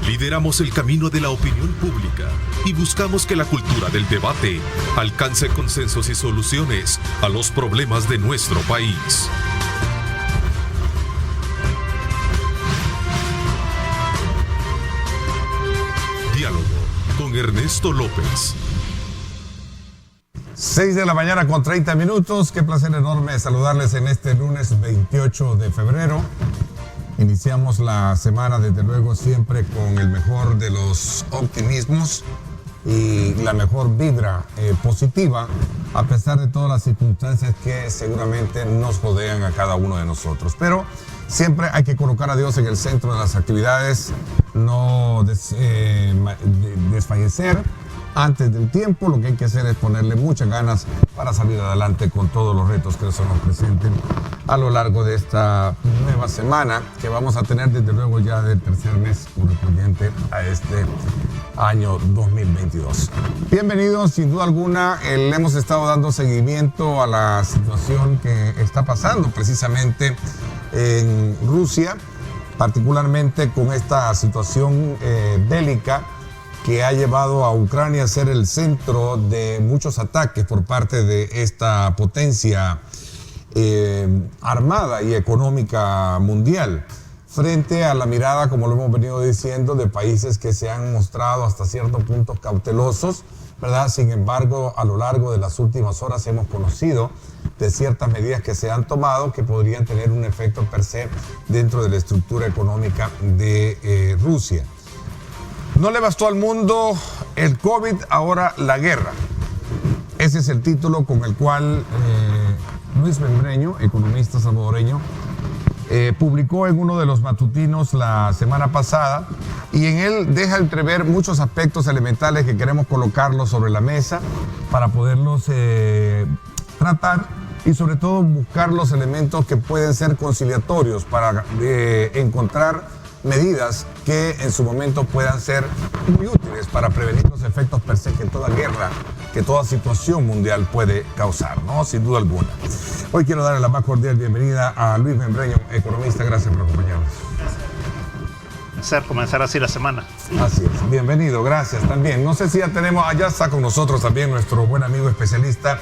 Lideramos el camino de la opinión pública y buscamos que la cultura del debate alcance consensos y soluciones a los problemas de nuestro país. Diálogo con Ernesto López. 6 de la mañana con 30 minutos. Qué placer enorme saludarles en este lunes 28 de febrero. Iniciamos la semana, desde luego, siempre con el mejor de los optimismos y la mejor vibra positiva, a pesar de todas las circunstancias que seguramente nos rodean a cada uno de nosotros. Pero siempre hay que colocar a Dios en el centro de las actividades, no desfallecer antes del tiempo. Lo que hay que hacer es ponerle muchas ganas para salir adelante con todos los retos que se nos presenten a lo largo de esta nueva semana que vamos a tener, desde luego, ya del tercer mes correspondiente a este año 2022. Bienvenidos, sin duda alguna. Le hemos estado dando seguimiento a la situación que está pasando precisamente en Rusia, particularmente con esta situación bélica que ha llevado a Ucrania a ser el centro de muchos ataques por parte de esta potencia armada y económica mundial, frente a la mirada, como lo hemos venido diciendo, de países que se han mostrado hasta cierto punto cautelosos, ¿verdad? Sin embargo, a lo largo de las últimas horas hemos conocido de ciertas medidas que se han tomado que podrían tener un efecto per se dentro de la estructura económica de Rusia. No le bastó al mundo el COVID, ahora la guerra. Ese es el título con el cual Luis Membreño, economista salvadoreño, publicó en uno de los matutinos la semana pasada, y en él deja entrever muchos aspectos elementales que queremos colocarlos sobre la mesa para poderlos tratar y sobre todo buscar los elementos que pueden ser conciliatorios para encontrar medidas que en su momento puedan ser muy útiles para prevenir los efectos per se que toda guerra, que toda situación mundial puede causar, ¿no? Sin duda alguna. Hoy quiero darle la más cordial bienvenida a Luis Membreño, economista. Gracias por acompañarnos. Hacer comenzar así la semana. Así es, bienvenido, gracias también. No sé si ya tenemos, allá está con nosotros también nuestro buen amigo especialista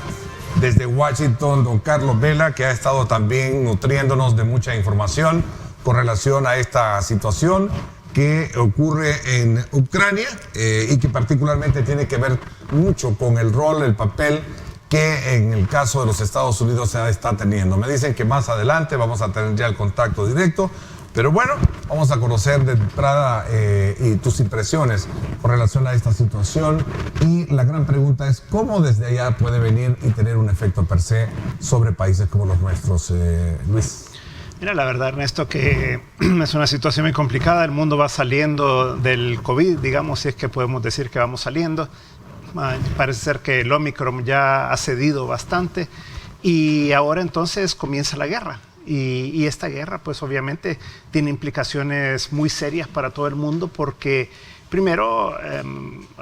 desde Washington, don Carlos Vela, que ha estado también nutriéndonos de mucha información con relación a esta situación que ocurre en Ucrania y que particularmente tiene que ver mucho con el rol, el papel que en el caso de los Estados Unidos se está teniendo. Me dicen que más adelante vamos a tener ya el contacto directo, pero bueno, vamos a conocer de entrada y tus impresiones con relación a esta situación, y la gran pregunta es cómo desde allá puede venir y tener un efecto per se sobre países como los nuestros, Luis. Mira, la verdad, Ernesto, que es una situación muy complicada. El mundo va saliendo del COVID, digamos, si es que podemos decir que vamos saliendo. Parece ser que el Omicron ya ha cedido bastante y ahora entonces comienza la guerra. Y esta guerra, pues obviamente, tiene implicaciones muy serias para todo el mundo porque, primero,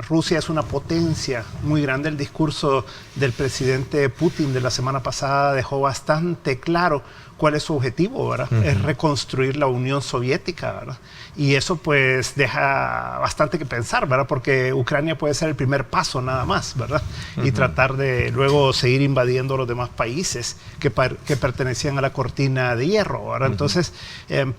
Rusia es una potencia muy grande. El discurso del presidente Putin de la semana pasada dejó bastante claro cuál es su objetivo, ¿verdad? Es reconstruir la Unión Soviética, ¿verdad? Y eso pues deja bastante que pensar, ¿verdad? Porque Ucrania puede ser el primer paso nada más, ¿verdad? Y tratar de luego seguir invadiendo los demás países que pertenecían a la cortina de hierro, ¿verdad? Entonces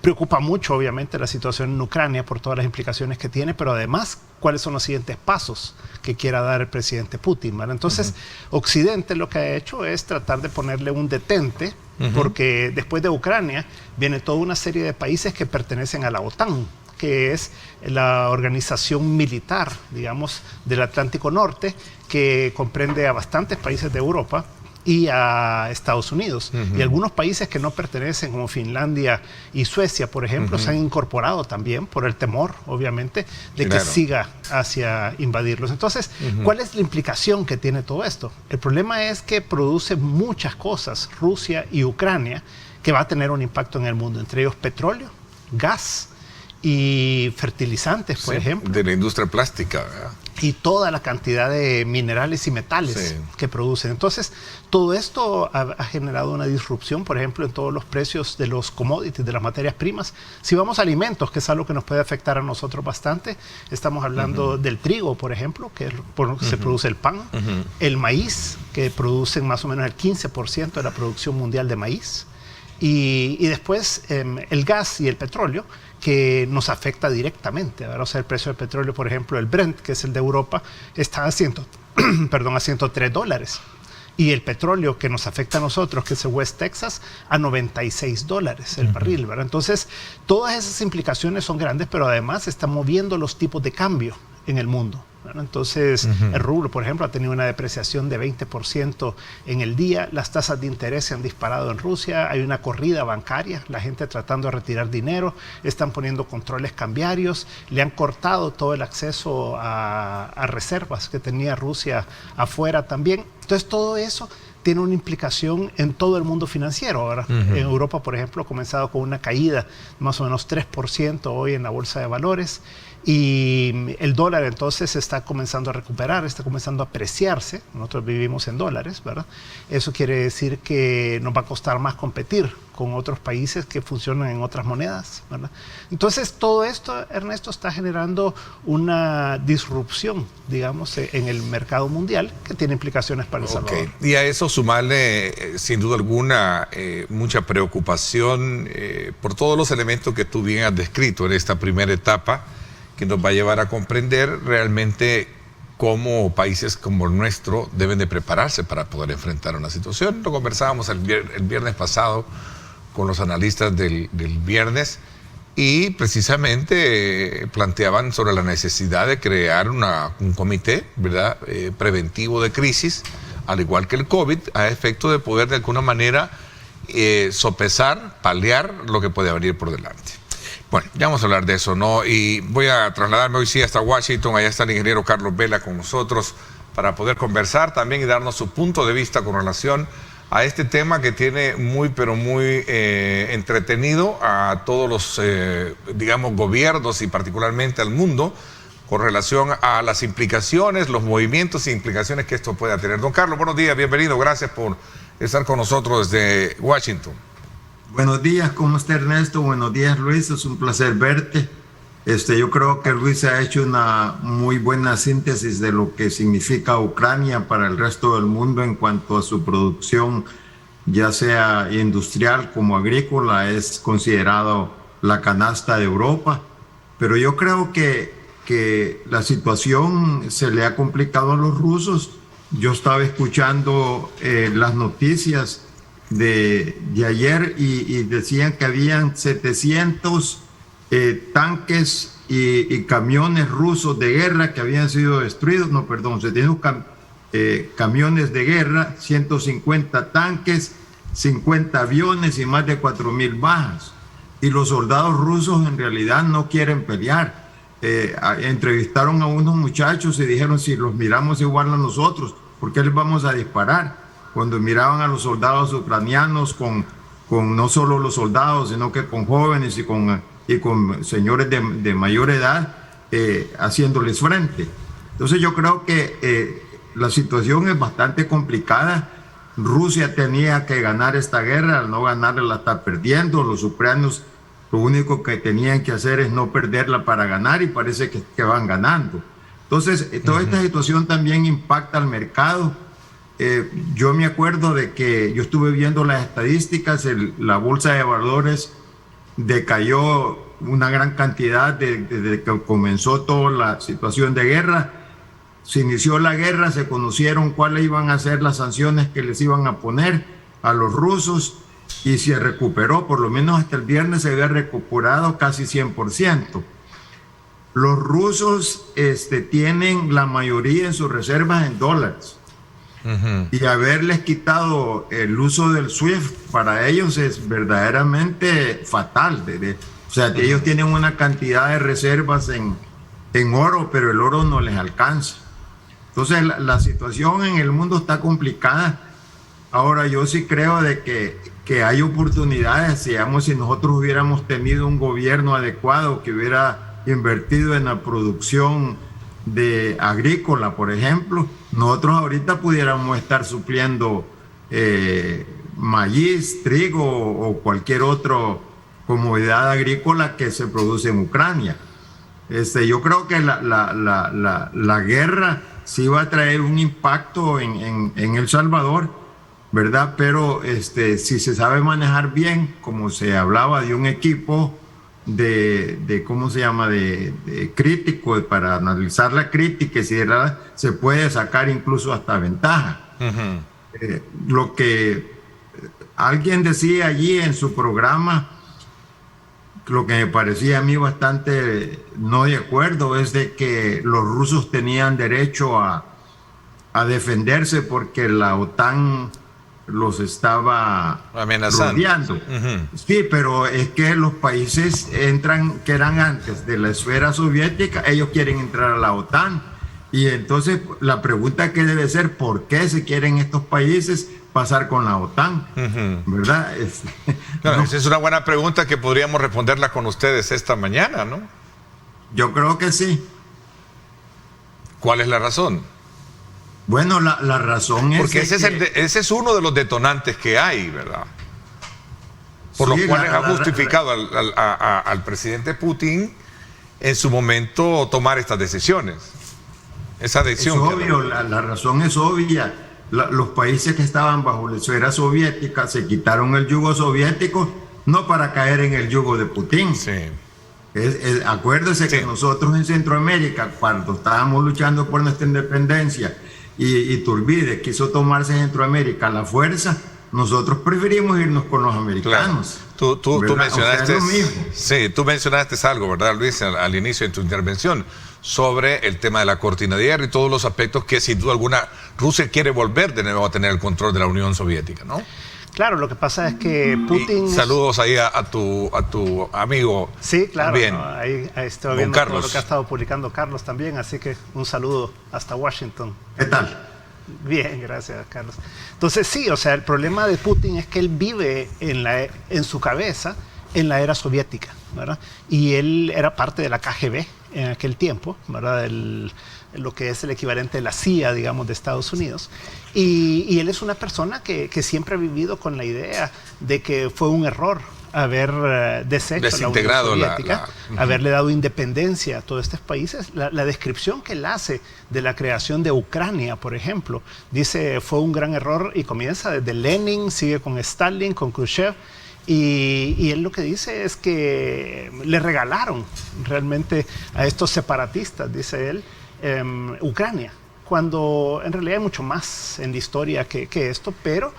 preocupa mucho obviamente la situación en Ucrania por todas las implicaciones que tiene, pero además cuáles son los siguientes pasos que quiera dar el presidente Putin, ¿verdad? Entonces Occidente lo que ha hecho es tratar de ponerle un detente, porque después de Ucrania viene toda una serie de países que pertenecen a la OTAN, que es la organización militar, digamos, del Atlántico Norte, que comprende a bastantes países de Europa y a Estados Unidos. Y algunos países que no pertenecen, como Finlandia y Suecia, por ejemplo, se han incorporado también por el temor, obviamente, de que siga hacia invadirlos. Entonces, ¿cuál es la implicación que tiene todo esto? El problema es que produce muchas cosas, Rusia y Ucrania, que va a tener un impacto en el mundo, entre ellos petróleo, gas y fertilizantes, por ejemplo. De la industria plástica, ¿verdad? Y toda la cantidad de minerales y metales que producen. Entonces, todo esto ha generado una disrupción, por ejemplo, en todos los precios de los commodities, de las materias primas. Si vamos a alimentos, que es algo que nos puede afectar a nosotros bastante, estamos hablando del trigo, por ejemplo, que es por lo que se produce el pan, el maíz, que producen más o menos el 15% de la producción mundial de maíz, y después el gas y el petróleo, que nos afecta directamente, ¿verdad? O sea, el precio del petróleo, por ejemplo, el Brent, que es el de Europa, está a $103. Y el petróleo que nos afecta a nosotros, que es el West Texas, a $96 el barril, ¿verdad? Entonces, todas esas implicaciones son grandes, pero además están moviendo los tipos de cambio en el mundo, ¿verdad? Entonces, el rublo, por ejemplo, ha tenido una depreciación de 20% en el día. Las tasas de interés se han disparado en Rusia. Hay una corrida bancaria, la gente tratando de retirar dinero. Están poniendo controles cambiarios. Le han cortado todo el acceso a reservas que tenía Rusia afuera también. Entonces, todo eso tiene una implicación en todo el mundo financiero. Ahora, en Europa, por ejemplo, ha comenzado con una caída de más o menos 3% hoy en la bolsa de valores. Y el dólar entonces está comenzando a recuperar, está comenzando a apreciarse. Nosotros vivimos en dólares, ¿verdad? Eso quiere decir que nos va a costar más competir con otros países que funcionan en otras monedas, ¿verdad? Entonces, todo esto, Ernesto, está generando una disrupción, digamos, en el mercado mundial que tiene implicaciones para El Salvador. Y a eso sumarle, sin duda alguna, mucha preocupación por todos los elementos que tú bien has descrito en esta primera etapa, que nos va a llevar a comprender realmente cómo países como el nuestro deben de prepararse para poder enfrentar una situación. Lo conversábamos el viernes pasado con los analistas del viernes y precisamente planteaban sobre la necesidad de crear un comité, ¿verdad?, preventivo de crisis, al igual que el COVID, a efecto de poder de alguna manera sopesar, paliar lo que puede venir por delante. Bueno, ya vamos a hablar de eso, ¿no? Y voy a trasladarme hoy sí hasta Washington. Allá está el ingeniero Carlos Vela con nosotros para poder conversar también y darnos su punto de vista con relación a este tema que tiene muy, pero muy entretenido a todos los, digamos, gobiernos y particularmente al mundo con relación a las implicaciones, los movimientos e implicaciones que esto pueda tener. Don Carlos, buenos días, bienvenido. Gracias por estar con nosotros desde Washington. Buenos días, ¿cómo está Ernesto? Buenos días, Luis, es un placer verte. Yo creo que Luis ha hecho una muy buena síntesis de lo que significa Ucrania para el resto del mundo en cuanto a su producción, ya sea industrial como agrícola, es considerado la canasta de Europa. Pero yo creo que la situación se le ha complicado a los rusos. Yo estaba escuchando las noticias de ayer y decían que habían 700 tanques y camiones rusos de guerra que habían sido destruidos, 700 camiones de guerra, 150 tanques, 50 aviones y más de 4,000 bajas. Y los soldados rusos en realidad no quieren pelear. Entrevistaron a unos muchachos y dijeron, si los miramos igual a nosotros, ¿por qué les vamos a disparar? Cuando miraban a los soldados ucranianos con no solo los soldados, sino que con jóvenes y con señores de mayor edad haciéndoles frente. Entonces yo creo que la situación es bastante complicada. Rusia tenía que ganar esta guerra, al no ganarla la está perdiendo. Los ucranianos lo único que tenían que hacer es no perderla para ganar y parece que van ganando. Entonces toda esta situación también impacta al mercado. Yo me acuerdo de que yo estuve viendo las estadísticas, la bolsa de valores decayó una gran cantidad desde que comenzó toda la situación de guerra. Se inició la guerra, se conocieron cuáles iban a ser las sanciones que les iban a poner a los rusos y se recuperó, por lo menos hasta el viernes se había recuperado casi 100%. Los rusos tienen la mayoría en sus reservas en dólares. Y haberles quitado el uso del SWIFT para ellos es verdaderamente fatal. O sea, ellos tienen una cantidad de reservas en oro, pero el oro no les alcanza. Entonces la situación en el mundo está complicada. Ahora yo sí creo de que que hay oportunidades, digamos, si nosotros hubiéramos tenido un gobierno adecuado que hubiera invertido en la producción de agrícola, por ejemplo, nosotros ahorita pudiéramos estar supliendo maíz, trigo o cualquier otra comodidad agrícola que se produce en Ucrania. Yo creo que la guerra sí va a traer un impacto en El Salvador, ¿verdad? Pero si se sabe manejar bien, como se hablaba de un equipo de ¿cómo se llama? De crítico, para analizar la crítica, y si se puede sacar incluso hasta ventaja. Lo que alguien decía allí en su programa, lo que me parecía a mí bastante no de acuerdo, es de que los rusos tenían derecho a defenderse porque la OTAN los estaba amenazando, rodeando. Sí, pero es que los países que eran antes de la esfera soviética, ellos quieren entrar a la OTAN. Y entonces la pregunta que debe ser, ¿por qué se quieren estos países pasar con la OTAN? ¿Verdad? No, esa es una buena pregunta que podríamos responderla con ustedes esta mañana, ¿no? Yo creo que sí. ¿Cuál es la razón? Bueno, la razón es... Porque ese es uno de los detonantes que hay, ¿verdad? Por los cuales ha justificado al presidente Putin en su momento tomar estas decisiones. Esa decisión. Es obvio, la razón es obvia. Los países que estaban bajo la esfera soviética se quitaron el yugo soviético no para caer en el yugo de Putin. Sí. Acuérdese que nosotros en Centroamérica, cuando estábamos luchando por nuestra independencia, y Iturbide quiso tomarse Centroamérica a la fuerza, nosotros preferimos irnos con los americanos. Claro. Tú mencionaste, o sea, sí, tú mencionaste algo, ¿verdad, Luis, al inicio de tu intervención, sobre el tema de la cortina de hierro y todos los aspectos que sin duda alguna Rusia quiere volver de nuevo a tener el control de la Unión Soviética, ¿no? Claro, lo que pasa es que Putin... Saludos ahí a tu amigo. Sí, claro. También, ¿no? Ahí estoy viendo todo lo que ha estado publicando Carlos también, así que un saludo hasta Washington. ¿Qué tal? Bien, gracias, Carlos. Entonces sí, o sea, el problema de Putin es que él vive en su cabeza en la era soviética, ¿verdad? Y él era parte de la KGB en aquel tiempo, ¿verdad? Lo que es el equivalente de la CIA, digamos, de Estados Unidos. Y él es una persona que siempre ha vivido con la idea de que fue un error haber desintegrado la Unión Soviética, haberle dado independencia a todos estos países. La descripción que él hace de la creación de Ucrania, por ejemplo, dice fue un gran error y comienza desde Lenin, sigue con Stalin, con Khrushchev. Y él lo que dice es que le regalaron realmente a estos separatistas, dice él, Ucrania, cuando en realidad hay mucho más en la historia que esto, pero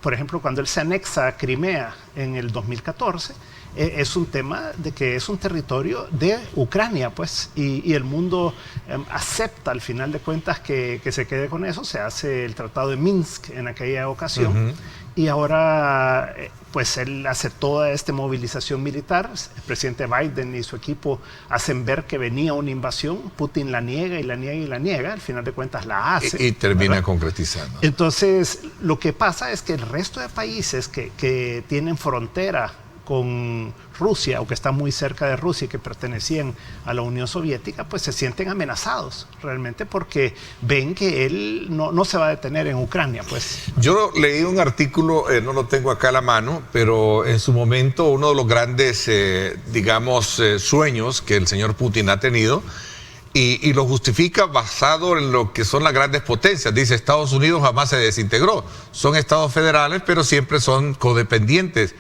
por ejemplo cuando él se anexa a Crimea en el 2014, es un tema de que es un territorio de Ucrania, pues, y el mundo acepta al final de cuentas que se quede con eso. Se hace el Tratado de Minsk en aquella ocasión. Y ahora, pues él hace toda esta movilización militar. El presidente Biden y su equipo hacen ver que venía una invasión. Putin la niega y la niega y la niega. Al final de cuentas la hace. Y termina concretizando. Entonces, lo que pasa es que el resto de países que tienen frontera con Rusia o que están muy cerca de Rusia y que pertenecían a la Unión Soviética, pues se sienten amenazados realmente porque ven que él no se va a detener en Ucrania, pues. Yo leí un artículo, no lo tengo acá a la mano, pero en su momento uno de los grandes, sueños que el señor Putin ha tenido y lo justifica basado en lo que son las grandes potencias. Dice, Estados Unidos jamás se desintegró, son estados federales, pero siempre son codependientes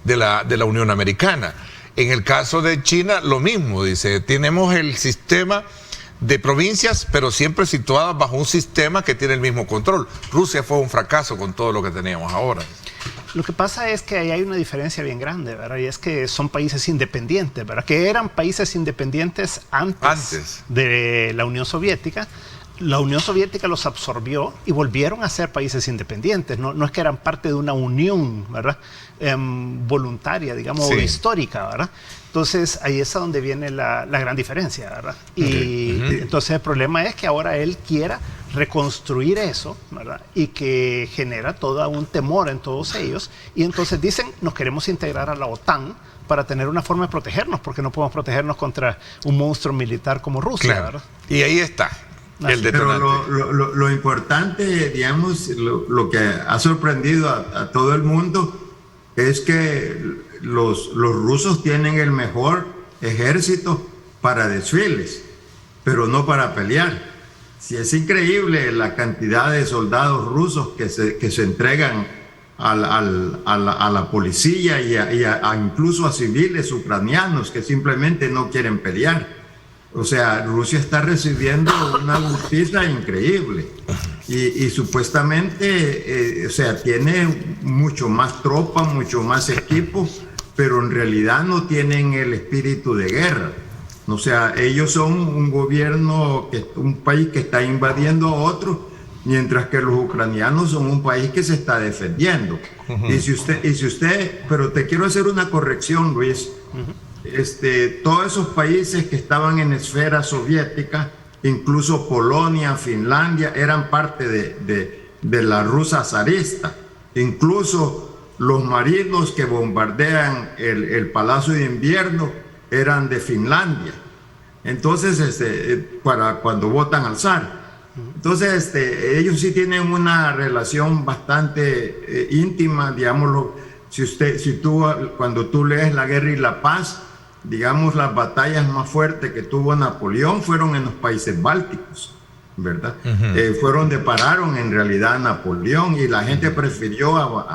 de la Unión Americana. En el caso de China, lo mismo, dice, tenemos el sistema de provincias, pero siempre situadas bajo un sistema que tiene el mismo control. Rusia fue un fracaso con todo lo que teníamos ahora. Lo que pasa es que ahí hay una diferencia bien grande, ¿verdad? Y es que son países independientes, ¿verdad? Que eran países independientes antes de la Unión Soviética. La Unión Soviética los absorbió y volvieron a ser países independientes. No es que eran parte de una unión, ¿verdad? Voluntaria, digamos, sí, histórica, ¿verdad? Entonces, ahí es a donde viene la gran diferencia, ¿verdad? Y entonces el problema es que ahora él quiera reconstruir eso, ¿verdad? Y que genera todo un temor en todos ellos. Y entonces dicen, nos queremos integrar a la OTAN para tener una forma de protegernos, porque no podemos protegernos contra un monstruo militar como Rusia, claro, ¿verdad? Y ahí está el detonante. Pero lo importante, digamos, lo que ha sorprendido a todo el mundo es que los rusos tienen el mejor ejército para desfiles, pero no para pelear. Si es increíble la cantidad de soldados rusos que se entregan a la policía y incluso a civiles ucranianos que simplemente no quieren pelear. O sea, Rusia está recibiendo una justicia increíble y supuestamente, o sea, tiene mucho más tropa, mucho más equipo, pero en realidad no tienen el espíritu de guerra. O sea, ellos son un gobierno, un país que está invadiendo a otro, mientras que los ucranianos son un país que se está defendiendo. Y si usted, pero te quiero hacer una corrección, Luis. Todos esos países que estaban en esfera soviética, incluso Polonia, Finlandia, eran parte de la Rusia zarista. Incluso los marinos que bombardean el Palacio de Invierno eran de Finlandia. Entonces, para cuando votan al zar. Entonces, ellos sí tienen una relación bastante íntima, digámoslo. Cuando tú lees La Guerra y la Paz, digamos, las batallas más fuertes que tuvo Napoleón fueron en los países bálticos, ¿verdad? Fue donde pararon en realidad a Napoleón, y la gente prefirió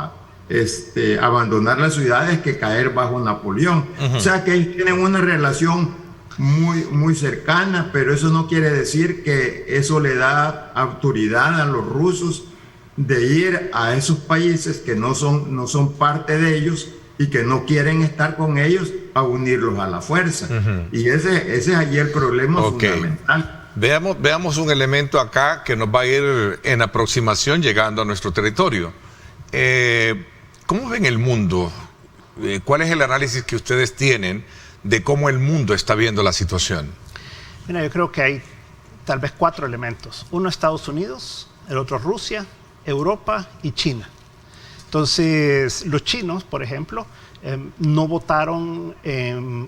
abandonar las ciudades que caer bajo Napoleón. O sea que tienen una relación muy, muy cercana, pero eso no quiere decir que eso le da autoridad a los rusos de ir a esos países que no son parte de ellos y que no quieren estar con ellos, a unirlos a la fuerza. Y ese es allí el problema fundamental. Veamos un elemento acá que nos va a ir en aproximación llegando a nuestro territorio. ¿Cómo ven el mundo? ¿Cuál es el análisis que ustedes tienen de cómo el mundo está viendo la situación? Mira, yo creo que hay tal vez 4 elementos. Uno, Estados Unidos; el otro, Rusia; Europa y China. Entonces, los chinos, por ejemplo, no votaron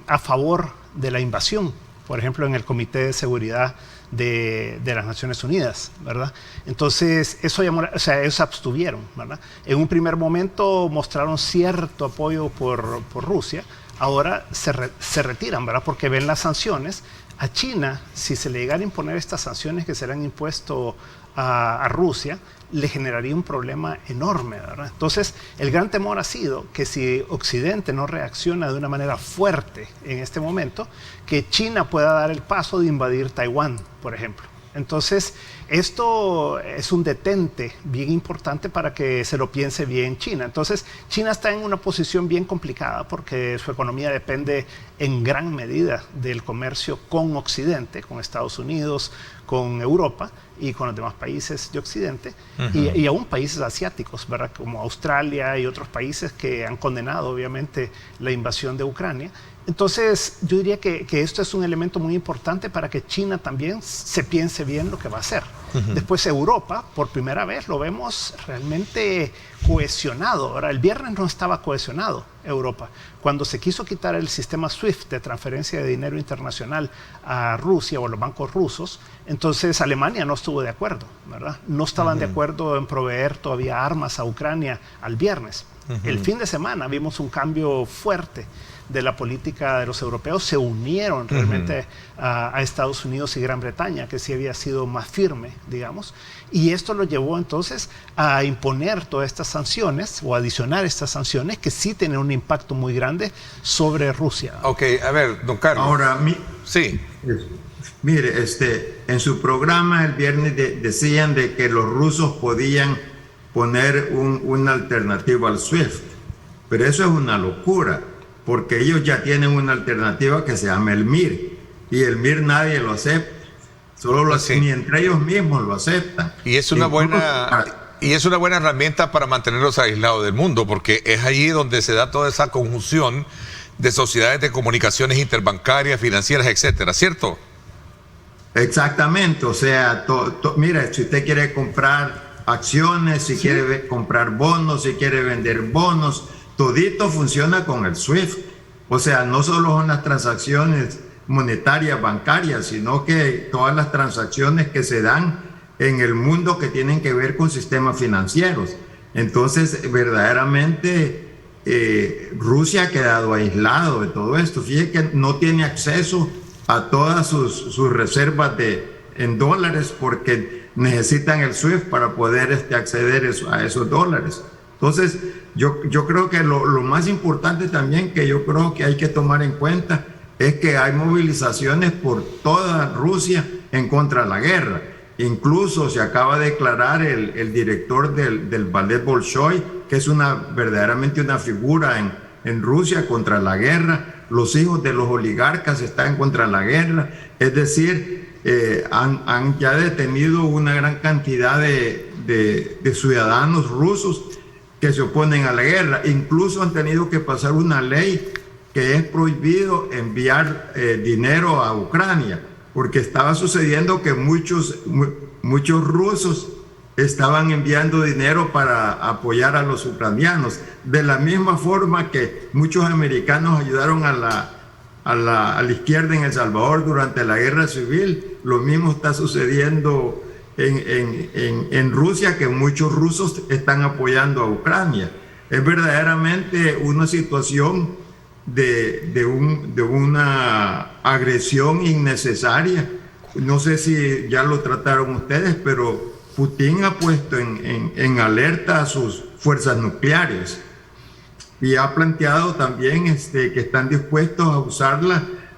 a favor de la invasión, por ejemplo, en el Comité de Seguridad de las Naciones Unidas, ¿verdad? Entonces, eso llamó, o sea, ellos se abstuvieron, ¿verdad? En un primer momento mostraron cierto apoyo por Rusia, ahora se retiran, ¿verdad? Porque ven las sanciones. A China, si se le llegara a imponer estas sanciones que se le han impuesto a Rusia, le generaría un problema enorme, ¿verdad? Entonces, el gran temor ha sido que si Occidente no reacciona de una manera fuerte en este momento, que China pueda dar el paso de invadir Taiwán, por ejemplo. Entonces, esto es un detente bien importante para que se lo piense bien China. Entonces, China está en una posición bien complicada porque su economía depende en gran medida del comercio con Occidente, con Estados Unidos, con Europa y con los demás países de Occidente, y aún países asiáticos, ¿verdad? Como Australia y otros países que han condenado obviamente la invasión de Ucrania. Entonces, yo diría que esto es un elemento muy importante para que China también se piense bien lo que va a hacer. Después, Europa, por primera vez lo vemos realmente cohesionado. Ahora, el viernes no estaba cohesionado Europa. Cuando se quiso quitar el sistema SWIFT de transferencia de dinero internacional a Rusia o a los bancos rusos, entonces Alemania no estuvo de acuerdo, ¿verdad? No estaban de acuerdo en proveer todavía armas a Ucrania al viernes. El fin de semana vimos un cambio fuerte de la política de los europeos. Se unieron realmente a Estados Unidos y Gran Bretaña, que sí había sido más firme, digamos, y esto lo llevó entonces a imponer todas estas sanciones o adicionar estas sanciones que sí tienen un impacto muy grande sobre Rusia. Ok, a ver, don Carlos. Ahora, sí. Mire, en su programa el viernes decían de que los rusos podían poner una alternativa al SWIFT, pero eso es una locura, porque ellos ya tienen una alternativa que se llama el MIR, y el MIR nadie lo acepta, ni entre ellos mismos lo aceptan. Y es una buena herramienta para mantenerlos aislados del mundo, porque es allí donde se da toda esa conjunción de sociedades de comunicaciones interbancarias, financieras, etcétera, ¿cierto? Exactamente, o sea, mira, si usted quiere comprar acciones, si quiere comprar bonos, si quiere vender bonos, todito funciona con el SWIFT. O sea, no solo son las transacciones monetarias, bancarias, sino que todas las transacciones que se dan en el mundo que tienen que ver con sistemas financieros. Entonces, verdaderamente, Rusia ha quedado aislado de todo esto. Fíjate que no tiene acceso a todas sus reservas en dólares porque necesitan el SWIFT para poder acceder a esos dólares. Entonces, yo creo que lo más importante también que yo creo que hay que tomar en cuenta es que hay movilizaciones por toda Rusia en contra de la guerra. Incluso se acaba de declarar el director del Ballet Bolshoi, que es verdaderamente una figura en Rusia contra la guerra. Los hijos de los oligarcas están contra la guerra. Es decir, han ya detenido una gran cantidad de ciudadanos rusos que se oponen a la guerra. Incluso han tenido que pasar una ley que es prohibido enviar dinero a Ucrania, porque estaba sucediendo que muchos rusos estaban enviando dinero para apoyar a los ucranianos, de la misma forma que muchos americanos ayudaron a la izquierda en El Salvador durante la guerra civil. Lo mismo está sucediendo en Rusia, que muchos rusos están apoyando a Ucrania. Es verdaderamente una situación de una agresión innecesaria. No sé si ya lo trataron ustedes, pero Putin ha puesto en alerta a sus fuerzas nucleares y ha planteado también que están dispuestos a usar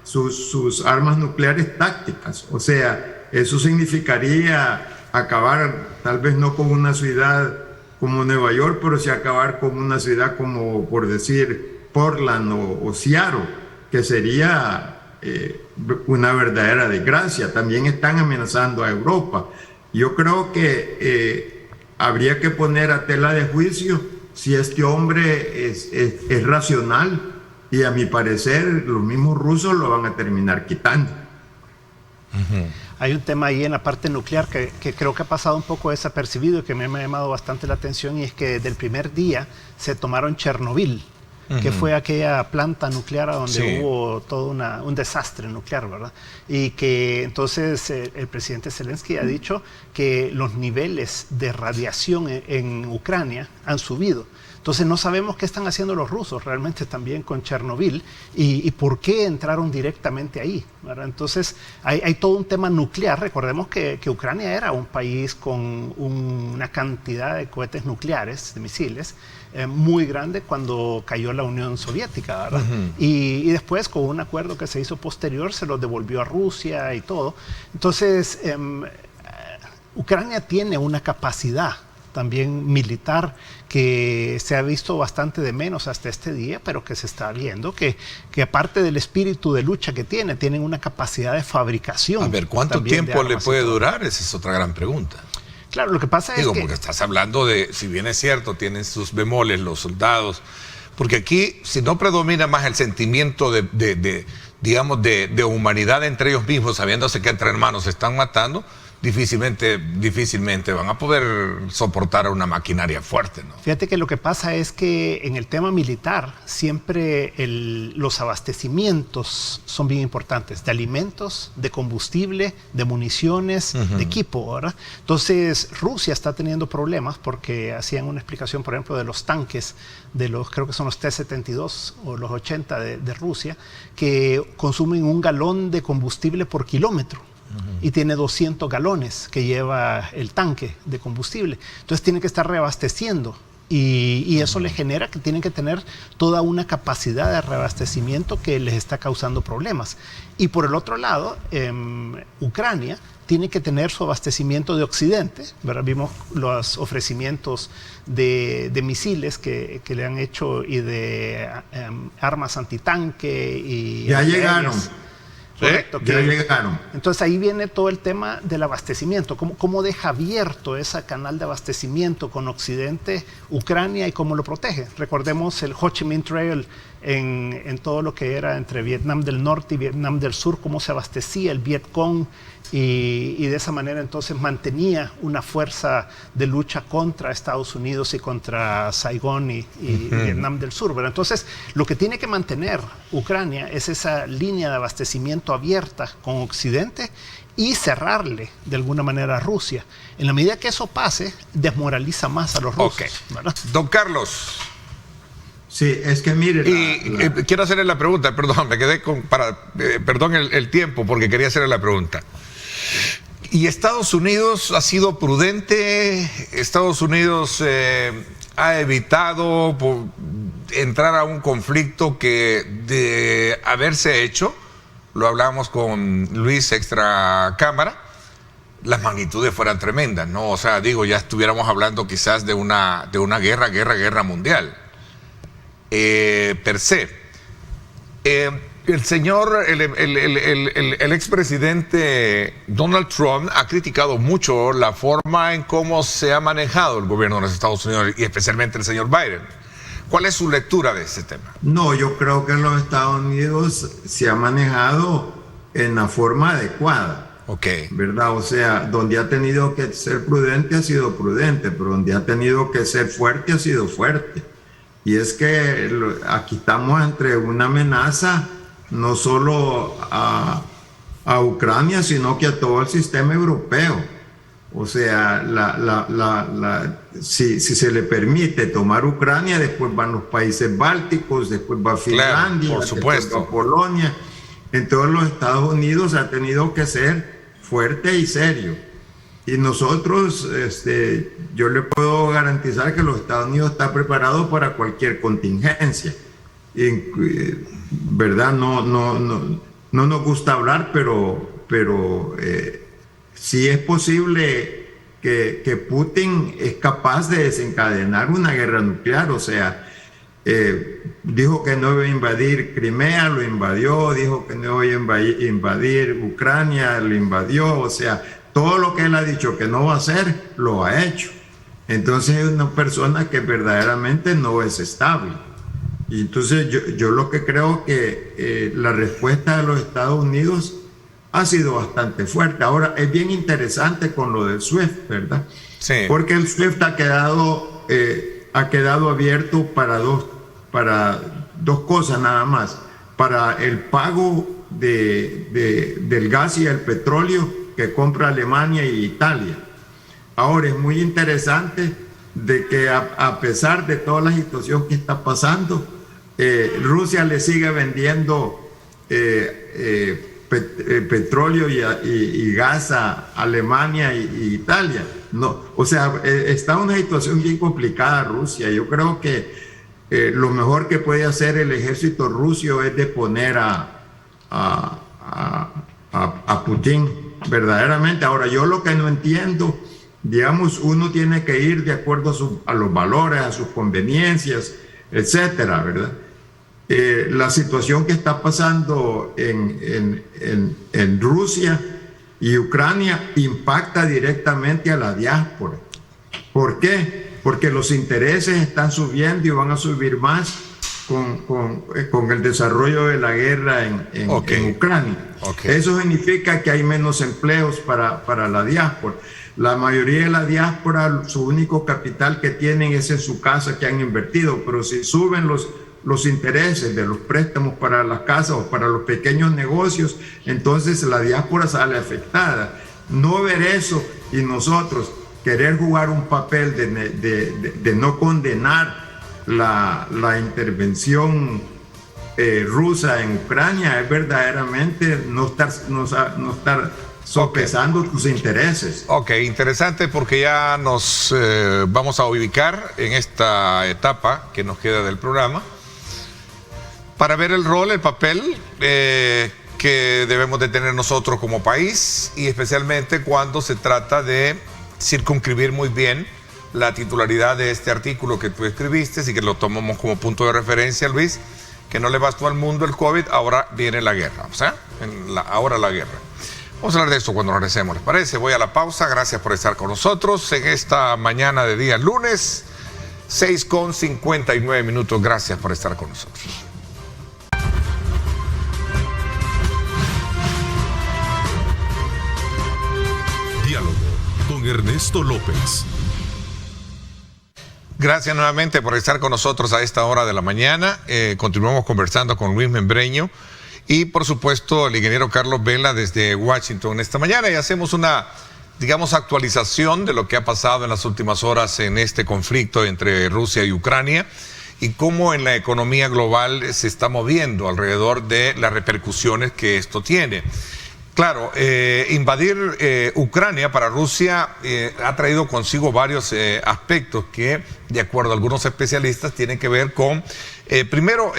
sus armas nucleares tácticas. O sea, eso significaría acabar, tal vez no con una ciudad como Nueva York, pero sí acabar con una ciudad como, por decir, Portland o Seattle, que sería una verdadera desgracia. También están amenazando a Europa. Yo creo que habría que poner a tela de juicio si este hombre es racional, y a mi parecer los mismos rusos lo van a terminar quitando. Hay un tema ahí en la parte nuclear que creo que ha pasado un poco desapercibido y que me ha llamado bastante la atención, y es que desde el primer día se tomaron Chernobyl, que fue aquella planta nuclear donde hubo todo un desastre nuclear, ¿verdad? Y que entonces el presidente Zelensky ha dicho que los niveles de radiación en Ucrania han subido. Entonces no sabemos qué están haciendo los rusos realmente también con Chernobyl y por qué entraron directamente ahí, ¿verdad? Entonces hay todo un tema nuclear. Recordemos que Ucrania era un país con una cantidad de cohetes nucleares, de misiles, muy grande cuando cayó la Unión Soviética, ¿verdad? Y después, con un acuerdo que se hizo posterior, se los devolvió a Rusia y todo. Entonces, Ucrania tiene una capacidad también militar que se ha visto bastante de menos hasta este día, pero que se está viendo que aparte del espíritu de lucha que tienen una capacidad de fabricación. A ver, ¿cuánto tiempo le puede durar? Esa es otra gran pregunta. Claro, lo que pasa es que... porque estás hablando de, si bien es cierto, tienen sus bemoles los soldados, porque aquí, si no predomina más el sentimiento digamos, de humanidad entre ellos mismos, sabiéndose que entre hermanos se están matando, difícilmente van a poder soportar una maquinaria fuerte, ¿no? Fíjate que lo que pasa es que en el tema militar siempre los abastecimientos son bien importantes, de alimentos, de combustible, de municiones, de equipo, ¿verdad? Entonces Rusia está teniendo problemas porque hacían una explicación, por ejemplo, de los tanques, creo que son los T-72 o los 80 de Rusia, que consumen 1 galón de combustible por kilómetro. Y tiene 200 galones que lleva el tanque de combustible. Entonces tiene que estar reabasteciendo y eso le genera que tienen que tener toda una capacidad de reabastecimiento que les está causando problemas. Y por el otro lado, Ucrania tiene que tener su abastecimiento de Occidente, ¿verdad? Vimos los ofrecimientos de misiles que le han hecho y de armas antitanque. Ya llegaron. Correcto. Ya llegaron. Entonces ahí viene todo el tema del abastecimiento, cómo deja abierto ese canal de abastecimiento con Occidente, Ucrania, y cómo lo protege. Recordemos el Ho Chi Minh Trail en todo lo que era entre Vietnam del Norte y Vietnam del Sur, cómo se abastecía el Vietcong, y de esa manera entonces mantenía una fuerza de lucha contra Estados Unidos y contra Saigón y Vietnam del Sur, ¿verdad? Entonces lo que tiene que mantener Ucrania es esa línea de abastecimiento abierta con Occidente y cerrarle de alguna manera a Rusia. En la medida que eso pase, desmoraliza más a los rusos, ¿verdad? Don Carlos. Sí, es que mire... quiero hacerle la pregunta, perdón, me quedé perdón el tiempo, porque quería hacerle la pregunta. ¿Y Estados Unidos ha sido prudente? ¿Estados Unidos ha evitado entrar a un conflicto que de haberse hecho, lo hablamos con Luis extra cámara, las magnitudes fueran tremendas, ¿no? O sea, digo, ya estuviéramos hablando quizás de una guerra mundial. Per se. El señor, el expresidente Donald Trump ha criticado mucho la forma en cómo se ha manejado el gobierno de los Estados Unidos y especialmente el señor Biden. ¿Cuál es su lectura de ese tema? No, yo creo que en los Estados Unidos se ha manejado en la forma adecuada. Ok. ¿Verdad? O sea, donde ha tenido que ser prudente ha sido prudente, pero donde ha tenido que ser fuerte ha sido fuerte. Y es que aquí estamos entre una amenaza no solo a Ucrania, sino que a todo el sistema europeo. O sea, si se le permite tomar Ucrania, después van los países bálticos, después va Finlandia, claro, por supuesto, después va Polonia. Entonces los Estados Unidos ha tenido que ser fuerte y serio. Y nosotros, yo le puedo garantizar que los Estados Unidos está preparado para cualquier contingencia. ¿Verdad? No nos gusta hablar, pero sí es posible que Putin es capaz de desencadenar una guerra nuclear. O sea, dijo que no iba a invadir Crimea, lo invadió, dijo que no iba a invadir Ucrania, lo invadió. O sea, todo lo que él ha dicho que no va a hacer, lo ha hecho. Entonces es una persona que verdaderamente no es estable. Y entonces yo lo que creo que la respuesta de los Estados Unidos ha sido bastante fuerte. Ahora, es bien interesante con lo del SWIFT, ¿verdad? Sí. Porque el SWIFT ha quedado abierto para dos cosas nada más. Para el pago del gas y el petróleo que compra Alemania y Italia. Ahora es muy interesante de que a pesar de toda la situación que está pasando, Rusia le sigue vendiendo petróleo y gas a Alemania y Italia. No, o sea, está en una situación bien complicada Rusia. Yo creo que lo mejor que puede hacer el ejército ruso es deponer a Putin. Verdaderamente. Ahora, yo lo que no entiendo, digamos, uno tiene que ir de acuerdo a los valores, a sus conveniencias, etcétera, ¿verdad? La situación que está pasando en Rusia y Ucrania impacta directamente a la diáspora. ¿Por qué? Porque los intereses están subiendo y van a subir más con el desarrollo de la guerra en Ucrania. Eso significa que hay menos empleos para la diáspora. La mayoría de la diáspora, su único capital que tienen es en su casa que han invertido, pero si suben los intereses de los préstamos para las casas o para los pequeños negocios, entonces la diáspora sale afectada. No ver eso y nosotros querer jugar un papel de no condenar la intervención rusa en Ucrania es verdaderamente no estar sopesando tus intereses. Ok, interesante porque ya nos vamos a ubicar en esta etapa que nos queda del programa para ver el rol, el papel que debemos de tener nosotros como país y especialmente cuando se trata de circunscribir muy bien la titularidad de este artículo que tú escribiste y que lo tomamos como punto de referencia, Luis, que no le bastó al mundo el COVID, ahora viene la guerra. O sea, ahora la guerra. Vamos a hablar de esto cuando regresemos, ¿les parece? Voy a la pausa. Gracias por estar con nosotros en esta mañana de día lunes, 6:59. Gracias por estar con nosotros. Diálogo con Ernesto López. Gracias nuevamente por estar con nosotros a esta hora de la mañana. Continuamos conversando con Luis Membreño y, por supuesto, el ingeniero Carlos Vela desde Washington esta mañana, y hacemos una, actualización de lo que ha pasado en las últimas horas en este conflicto entre Rusia y Ucrania y cómo en la economía global se está moviendo alrededor de las repercusiones que esto tiene. Claro, invadir Ucrania para Rusia ha traído consigo varios aspectos que, de acuerdo a algunos especialistas, tienen que ver con, primero,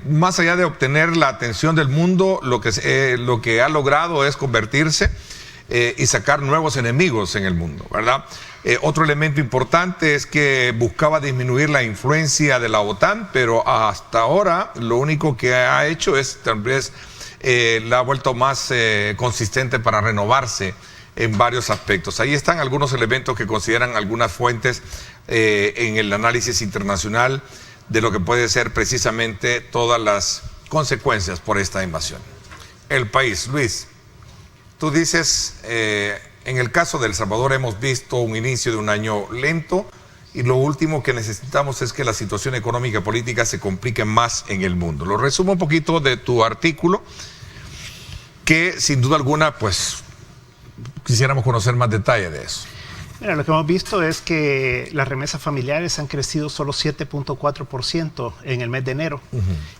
más allá de obtener la atención del mundo, lo que ha logrado es convertirse y sacar nuevos enemigos en el mundo, ¿verdad? Otro elemento importante es que buscaba disminuir la influencia de la OTAN, pero hasta ahora lo único que ha hecho es tal vez la ha vuelto más consistente para renovarse en varios aspectos. Ahí están algunos elementos que consideran algunas fuentes en el análisis internacional de lo que puede ser precisamente todas las consecuencias por esta invasión. El país, Luis, tú dices, en el caso de El Salvador hemos visto un inicio de un año lento y lo último que necesitamos es que la situación económica y política se complique más en el mundo. Lo resumo un poquito de tu artículo, que sin duda alguna, pues, quisiéramos conocer más detalle de eso. Mira, lo que hemos visto es que las remesas familiares han crecido solo 7.4% en el mes de enero.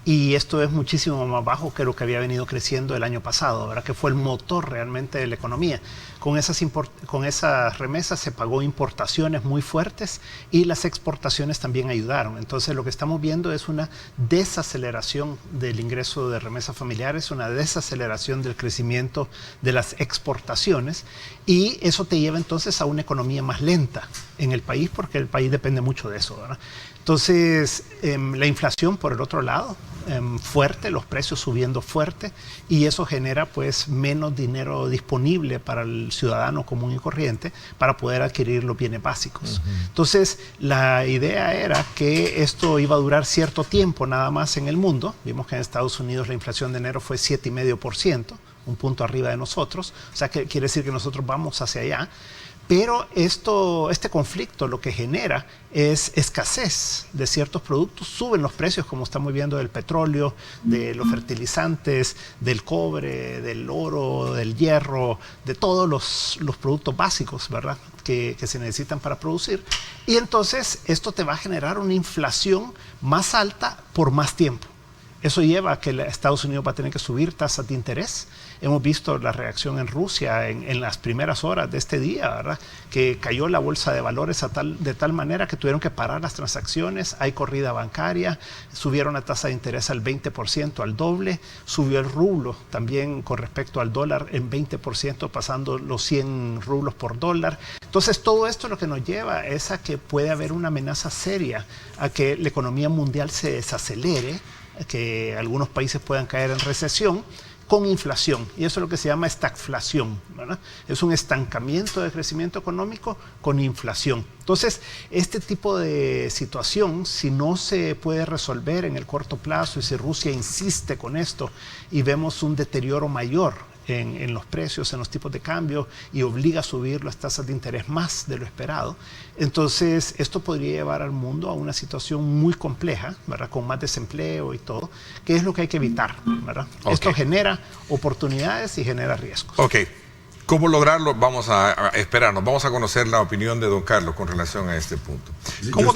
Y esto es muchísimo más bajo que lo que había venido creciendo el año pasado, ¿verdad? Que fue el motor realmente de la economía. Con esas remesas se pagó importaciones muy fuertes y las exportaciones también ayudaron. Entonces lo que estamos viendo es una desaceleración del ingreso de remesas familiares, una desaceleración del crecimiento de las exportaciones, y eso te lleva entonces a una economía más lenta en el país, porque el país depende mucho de eso, ¿verdad? Entonces, la inflación, por el otro lado, fuerte, los precios subiendo fuerte, y eso genera pues menos dinero disponible para el ciudadano común y corriente para poder adquirir los bienes básicos. Entonces, la idea era que esto iba a durar cierto tiempo nada más en el mundo. Vimos que en Estados Unidos la inflación de enero fue 7,5%, un punto arriba de nosotros, o sea que quiere decir que nosotros vamos hacia allá. Pero este conflicto lo que genera es escasez de ciertos productos, suben los precios, como estamos viendo, del petróleo, de los fertilizantes, del cobre, del oro, del hierro, de todos los productos básicos, ¿verdad?, que se necesitan para producir. Y entonces esto te va a generar una inflación más alta por más tiempo. Eso lleva a que Estados Unidos va a tener que subir tasas de interés. Hemos visto la reacción en Rusia en las primeras horas de este día, ¿verdad?, que cayó la bolsa de valores de tal manera que tuvieron que parar las transacciones, hay corrida bancaria, subieron la tasa de interés al 20%, al doble, subió el rublo también con respecto al dólar en 20%, pasando los 100 rublos por dólar. Entonces todo esto lo que nos lleva es a que puede haber una amenaza seria a que la economía mundial se desacelere, que algunos países puedan caer en recesión con inflación, y eso es lo que se llama estagflación, ¿verdad? Es un estancamiento de crecimiento económico con inflación. Entonces, este tipo de situación, si no se puede resolver en el corto plazo y si Rusia insiste con esto y vemos un deterioro mayor en los precios, en los tipos de cambio, y obliga a subir las tasas de interés más de lo esperado, entonces esto podría llevar al mundo a una situación muy compleja, ¿verdad?, con más desempleo y todo, que es lo que hay que evitar, ¿verdad? Okay. Esto genera oportunidades y genera riesgos. Ok. ¿Cómo lograrlo? Vamos a esperarnos. Vamos a conocer la opinión de don Carlos con relación a este punto. ¿Cómo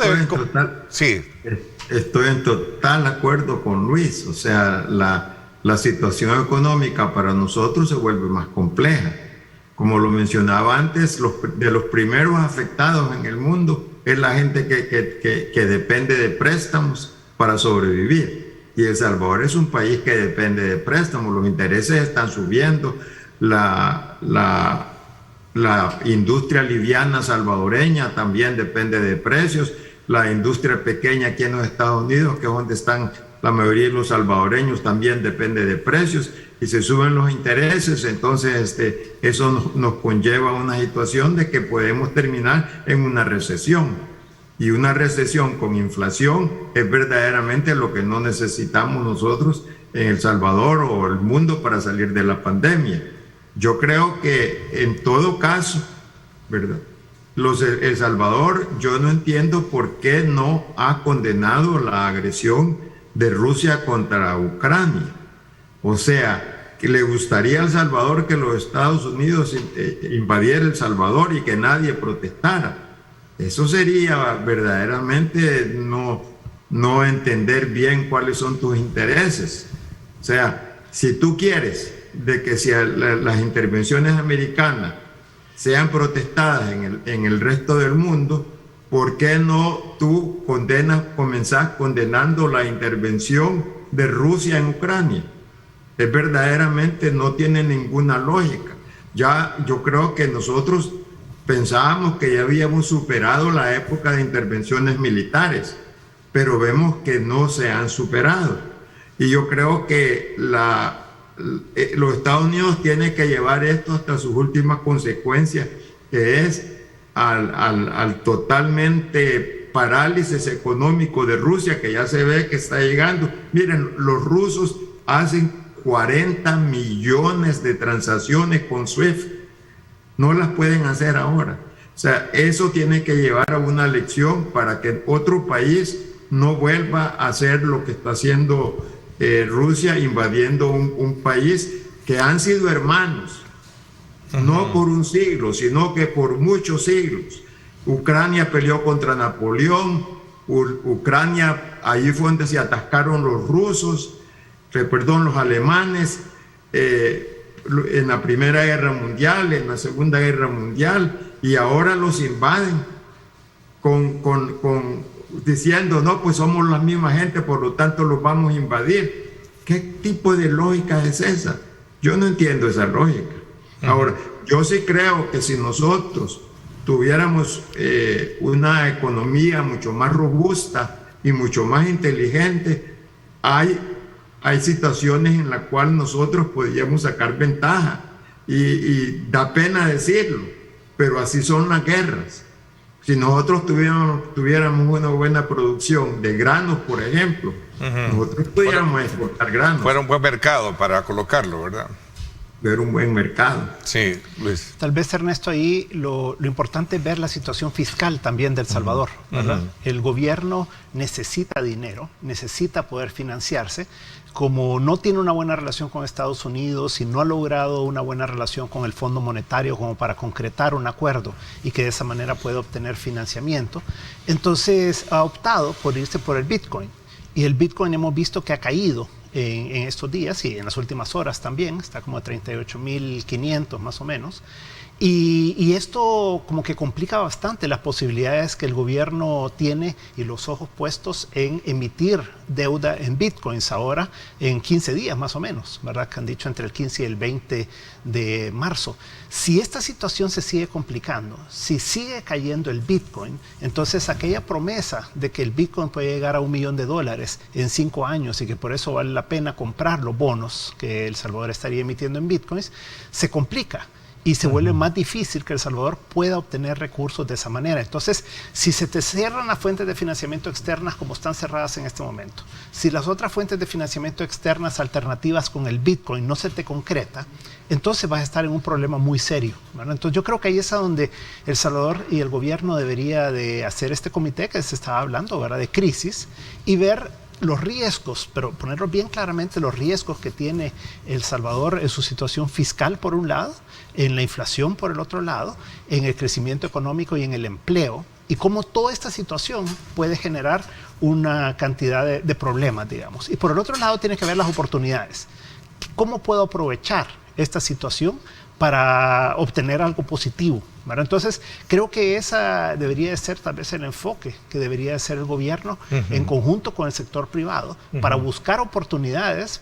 estoy en total acuerdo con Luis. O sea, la situación económica para nosotros se vuelve más compleja. Como lo mencionaba antes, de los primeros afectados en el mundo es la gente que depende de préstamos para sobrevivir. Y El Salvador es un país que depende de préstamos, los intereses están subiendo, la industria liviana salvadoreña también depende de precios, la industria pequeña aquí en los Estados Unidos, que es donde están la mayoría de los salvadoreños también depende de precios, y se suben los intereses, entonces eso nos conlleva a una situación de que podemos terminar en una recesión. Y una recesión con inflación es verdaderamente lo que no necesitamos nosotros en El Salvador o el mundo para salir de la pandemia. Yo creo que en todo caso, ¿verdad? El Salvador, yo no entiendo por qué no ha condenado la agresión de Rusia contra Ucrania. O sea, que le gustaría a El Salvador que los Estados Unidos invadieran El Salvador y que nadie protestara. Eso sería verdaderamente no entender bien cuáles son tus intereses. O sea, si tú quieres de que si las intervenciones americanas sean protestadas en el resto del mundo, ¿por qué no tú comenzás condenando la intervención de Rusia en Ucrania? Es verdaderamente no tiene ninguna lógica. Ya yo creo que nosotros pensábamos que ya habíamos superado la época de intervenciones militares, pero vemos que no se han superado. Y yo creo que los Estados Unidos tienen que llevar esto hasta sus últimas consecuencias, que es al totalmente parálisis económico de Rusia, que ya se ve que está llegando. Miren, los rusos hacen 40 millones de transacciones con SWIFT. No las pueden hacer ahora. O sea, eso tiene que llevar a una lección para que otro país no vuelva a hacer lo que está haciendo Rusia, invadiendo un país que han sido hermanos, no por un siglo, sino que por muchos siglos. Ucrania peleó contra Napoleón, Ucrania, ahí fue donde se atascaron los rusos, los alemanes, en la Primera Guerra Mundial, en la Segunda Guerra Mundial, y ahora los invaden diciendo, no, pues somos la misma gente, por lo tanto los vamos a invadir. ¿Qué tipo de lógica es esa? Yo no entiendo esa lógica. Ahora, yo sí creo que si nosotros tuviéramos una economía mucho más robusta y mucho más inteligente, hay situaciones en las cuales nosotros podríamos sacar ventaja y da pena decirlo, pero así son las guerras. Si nosotros tuviéramos una buena producción de granos, por ejemplo, nosotros pudiéramos exportar granos. Fuera un buen mercado para colocarlo, ¿verdad? Ver un buen mercado. Sí, Luis. Tal vez, Ernesto, ahí lo importante es ver la situación fiscal también de El Salvador, ¿verdad? El gobierno necesita dinero, necesita poder financiarse. Como no tiene una buena relación con Estados Unidos y no ha logrado una buena relación con el Fondo Monetario como para concretar un acuerdo y que de esa manera pueda obtener financiamiento, entonces ha optado por irse por el Bitcoin. Y el Bitcoin hemos visto que ha caído en estos días y en las últimas horas también, está como a 38.500 más o menos. Y esto como que complica bastante las posibilidades que el gobierno tiene y los ojos puestos en emitir deuda en bitcoins ahora en 15 días más o menos, ¿verdad? Que han dicho entre el 15 y el 20 de marzo. Si esta situación se sigue complicando, si sigue cayendo el bitcoin, entonces aquella promesa de que el bitcoin puede llegar a $1 millón en 5 años y que por eso vale la pena comprar los bonos que El Salvador estaría emitiendo en bitcoins, se complica. Y se vuelve más difícil que El Salvador pueda obtener recursos de esa manera. Entonces, si se te cierran las fuentes de financiamiento externas como están cerradas en este momento, si las otras fuentes de financiamiento externas alternativas con el Bitcoin no se te concreta, entonces vas a estar en un problema muy serio, ¿verdad? Entonces yo creo que ahí es a donde El Salvador y el gobierno debería de hacer este comité que se estaba hablando, ¿verdad?, de crisis, y ver los riesgos, pero ponerlo bien claramente, los riesgos que tiene El Salvador en su situación fiscal por un lado, en la inflación por el otro lado, en el crecimiento económico y en el empleo, y cómo toda esta situación puede generar una cantidad de problemas, digamos. Y por el otro lado tiene que ver las oportunidades. ¿Cómo puedo aprovechar esta situación para obtener algo positivo, ¿verdad? Entonces, creo que esa debería de ser tal vez el enfoque que debería de ser el gobierno en conjunto con el sector privado para buscar oportunidades,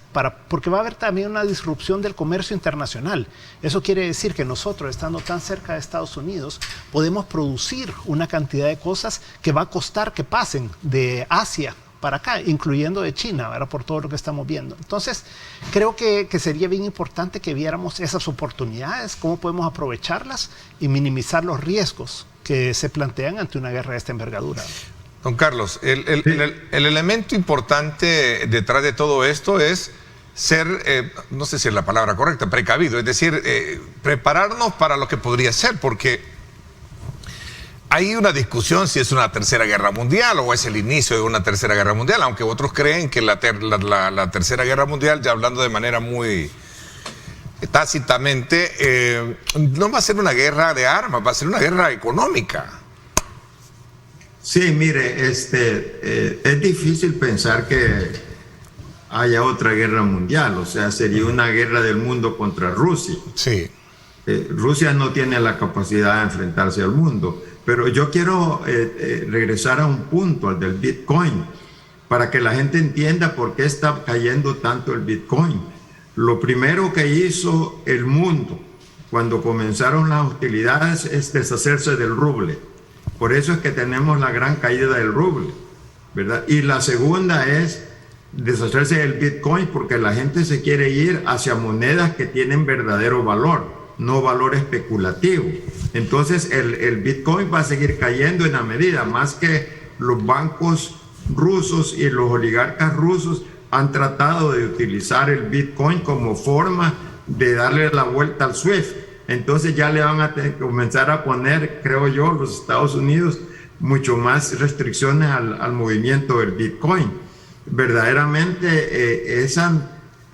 porque va a haber también una disrupción del comercio internacional. Eso quiere decir que nosotros, estando tan cerca de Estados Unidos, podemos producir una cantidad de cosas que va a costar que pasen de Asia para acá, incluyendo de China, ¿verdad? Por todo lo que estamos viendo. Entonces, creo que sería bien importante que viéramos esas oportunidades, cómo podemos aprovecharlas y minimizar los riesgos que se plantean ante una guerra de esta envergadura. Don Carlos, el elemento importante detrás de todo esto es ser, no sé si es la palabra correcta, precavido, es decir, prepararnos para lo que podría ser, porque hay una discusión si es una tercera guerra mundial o es el inicio de una tercera guerra mundial, aunque otros creen que la tercera guerra mundial, ya hablando de manera muy tácitamente, no va a ser una guerra de armas, va a ser una guerra económica. Sí, mire, es difícil pensar que haya otra guerra mundial, o sea, sería una guerra del mundo contra Rusia. Sí. Rusia no tiene la capacidad de enfrentarse al mundo, pero yo quiero regresar a un punto, al del Bitcoin, para que la gente entienda por qué está cayendo tanto el Bitcoin. Lo primero que hizo el mundo cuando comenzaron las hostilidades es deshacerse del ruble. Por eso es que tenemos la gran caída del ruble, ¿verdad? Y la segunda es deshacerse del Bitcoin, porque la gente se quiere ir hacia monedas que tienen verdadero valor, no valor especulativo. Entonces el Bitcoin va a seguir cayendo en la medida, más que los bancos rusos y los oligarcas rusos han tratado de utilizar el Bitcoin como forma de darle la vuelta al SWIFT. Entonces ya le van a comenzar a poner, creo yo, los Estados Unidos, mucho más restricciones al movimiento del Bitcoin. Verdaderamente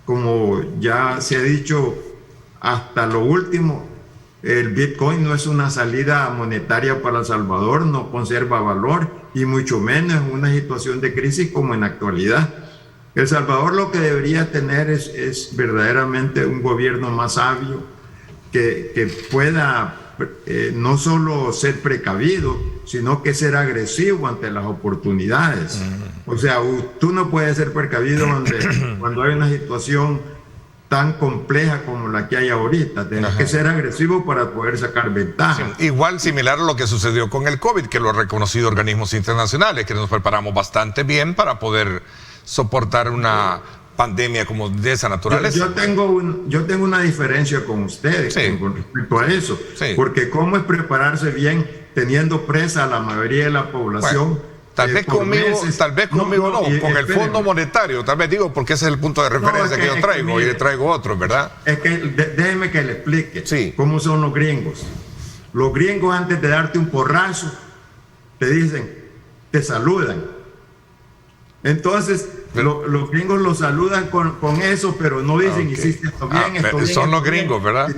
como ya se ha dicho hasta lo último, el Bitcoin no es una salida monetaria para El Salvador, no conserva valor y mucho menos en una situación de crisis como en la actualidad. El Salvador lo que debería tener es verdaderamente un gobierno más sabio, que pueda no solo ser precavido, sino que ser agresivo ante las oportunidades. O sea, tú no puedes ser precavido cuando hay una situación tan compleja como la que hay ahorita. Tienes que ser agresivo para poder sacar ventaja. Sí, igual similar a lo que sucedió con el COVID, que lo han reconocido organismos internacionales, que nos preparamos bastante bien para poder soportar una pandemia como de esa naturaleza. Yo tengo una diferencia con ustedes, sí, con respecto a eso, sí, porque cómo es prepararse bien teniendo presa a la mayoría de la población. Bueno, tal vez conmigo no, con el Fondo Monetario, tal vez digo, porque ese es el punto de referencia que yo traigo, y le traigo otro, ¿verdad? Es que déjeme que le explique, sí, cómo son los gringos. Los gringos, antes de darte un porrazo, te dicen, te saludan. Entonces, los gringos lo saludan con eso, pero no dicen, hiciste esto bien, esto bien. Son los gringos, ¿verdad?